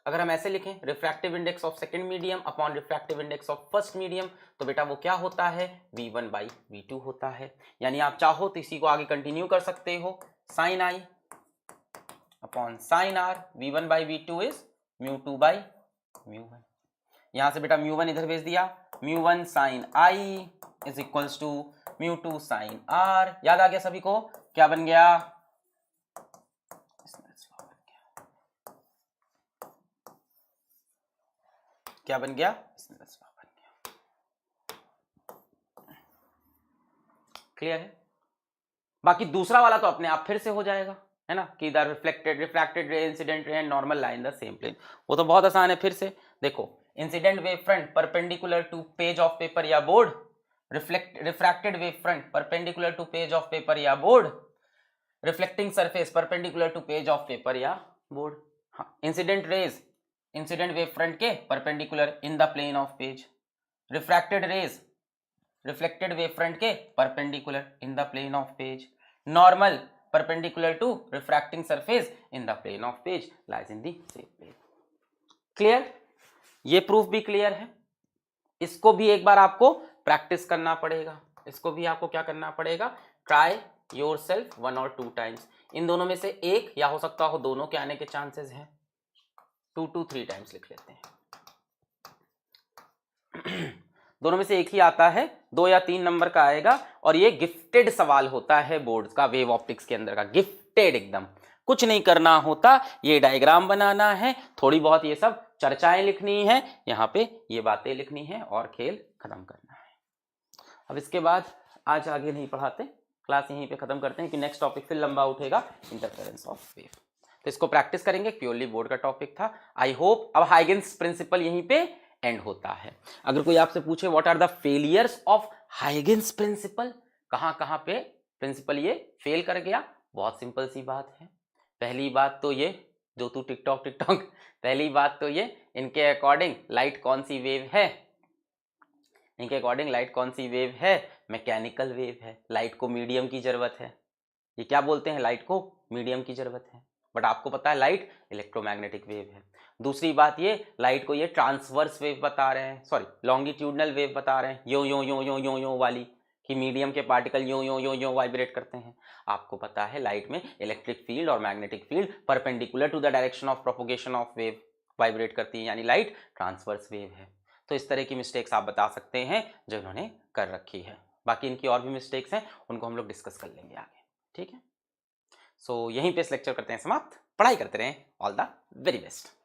अगर हम ऐसे लिखें, refractive index of second medium upon refractive index of first medium, तो बेटा वो क्या होता है, v1 बाई v2 होता है। यानी आप चाहो तो इसी को आगे कंटिन्यू कर सकते हो, sine i upon sine r, v1 by v2 is μ2 by μ1। यहां से बेटा μ1 इधर भेज दिया, μ1 sine i is equals to μ2 sine r. याद आ गया सभी को, क्या बन गया, क्या बन गया, क्लियर है। बाकी दूसरा वाला तो अपने आप फिर से हो जाएगा, है ना, कि the refracted ray, incident ray and normal lie in the same plane, वो तो बहुत आसान है। फिर से देखो, incident wave front perpendicular to page of paper या board, refracted wave front perpendicular to page of paper या board, reflecting surface perpendicular to page of paper या बोर्ड। हाँ, incident rays incident wave front के perpendicular in the plane of page, refracted rays reflected wave front के perpendicular in the plane of page, normal perpendicular to refracting surface in the plane of page lies in the same plane. Clear, ये प्रूफ भी क्लियर है। इसको भी एक बार आपको प्रैक्टिस करना पड़ेगा, इसको भी आपको क्या करना पड़ेगा, ट्राई योरसेल्फ 1 और 2 टाइम्स। इन दोनों में से एक या हो सकता हो दोनों के आने के चांसेस हैं, 2 to 3 टाइम्स लिख लेते हैं। दोनों में से एक ही आता है, 2 या 3 नंबर का आएगा, और ये गिफ्टेड सवाल होता है बोर्ड का, वेव ऑप्टिक्स के अंदर का, गिफ्टेड एकदम, कुछ नहीं करना होता, ये डायग्राम बनाना है, थोड़ी बहुत ये सब चर्चाएं लिखनी है, यहाँ पे ये बातें लिखनी है और खेल खत्म करना है। अब इसके बाद आज आगे नहीं पढ़ाते, क्लास यहीं पे खत्म करते हैं कि नेक्स्ट टॉपिक फिर लंबा उठेगा, इंटरफेरेंस ऑफ वेव। तो इसको प्रैक्टिस करेंगे, प्योरली बोर्ड का टॉपिक था। आई होप अब हाइगेन्स प्रिंसिपल यहीं पे एंड होता है। अगर कोई आपसे पूछे what are the failures of Huygens principle, कहां पे प्रिंसिपल ये फेल कर गया, बहुत सिंपल सी बात है। पहली बात तो ये, जो तू टिकटॉक पहली बात तो ये, इनके अकॉर्डिंग लाइट कौन सी वेव है, इनके अकॉर्डिंग लाइट कौन सी वेव है, मैकेनिकल वेव है। लाइट को मीडियम की जरूरत है, ये क्या बोलते हैं, लाइट को मीडियम की जरूरत है, बट आपको पता है लाइट इलेक्ट्रोमैग्नेटिक वेव है। दूसरी बात ये, लाइट को ये ट्रांसवर्स वेव बता रहे हैं, सॉरी लॉन्गिट्यूडनल वेव बता रहे हैं, यो यो यो यो यो यो वाली, कि मीडियम के पार्टिकल यो यो यो यो वाइब्रेट करते हैं। आपको पता है लाइट में इलेक्ट्रिक फील्ड और magnetic field perpendicular to the direction of propagation of wave vibrate करती है, यानी लाइट ट्रांसवर्स वेव है। तो इस तरह की मिस्टेक्स आप बता सकते हैं जो इन्होंने कर रखी है। बाकी इनकी और भी मिस्टेक्स हैं, उनको हम लोग डिस्कस कर लेंगे आगे, ठीक है। सो यहीं पे इस लेक्चर करते हैं समाप्त, पढ़ाई करते रहें, ऑल द वेरी बेस्ट।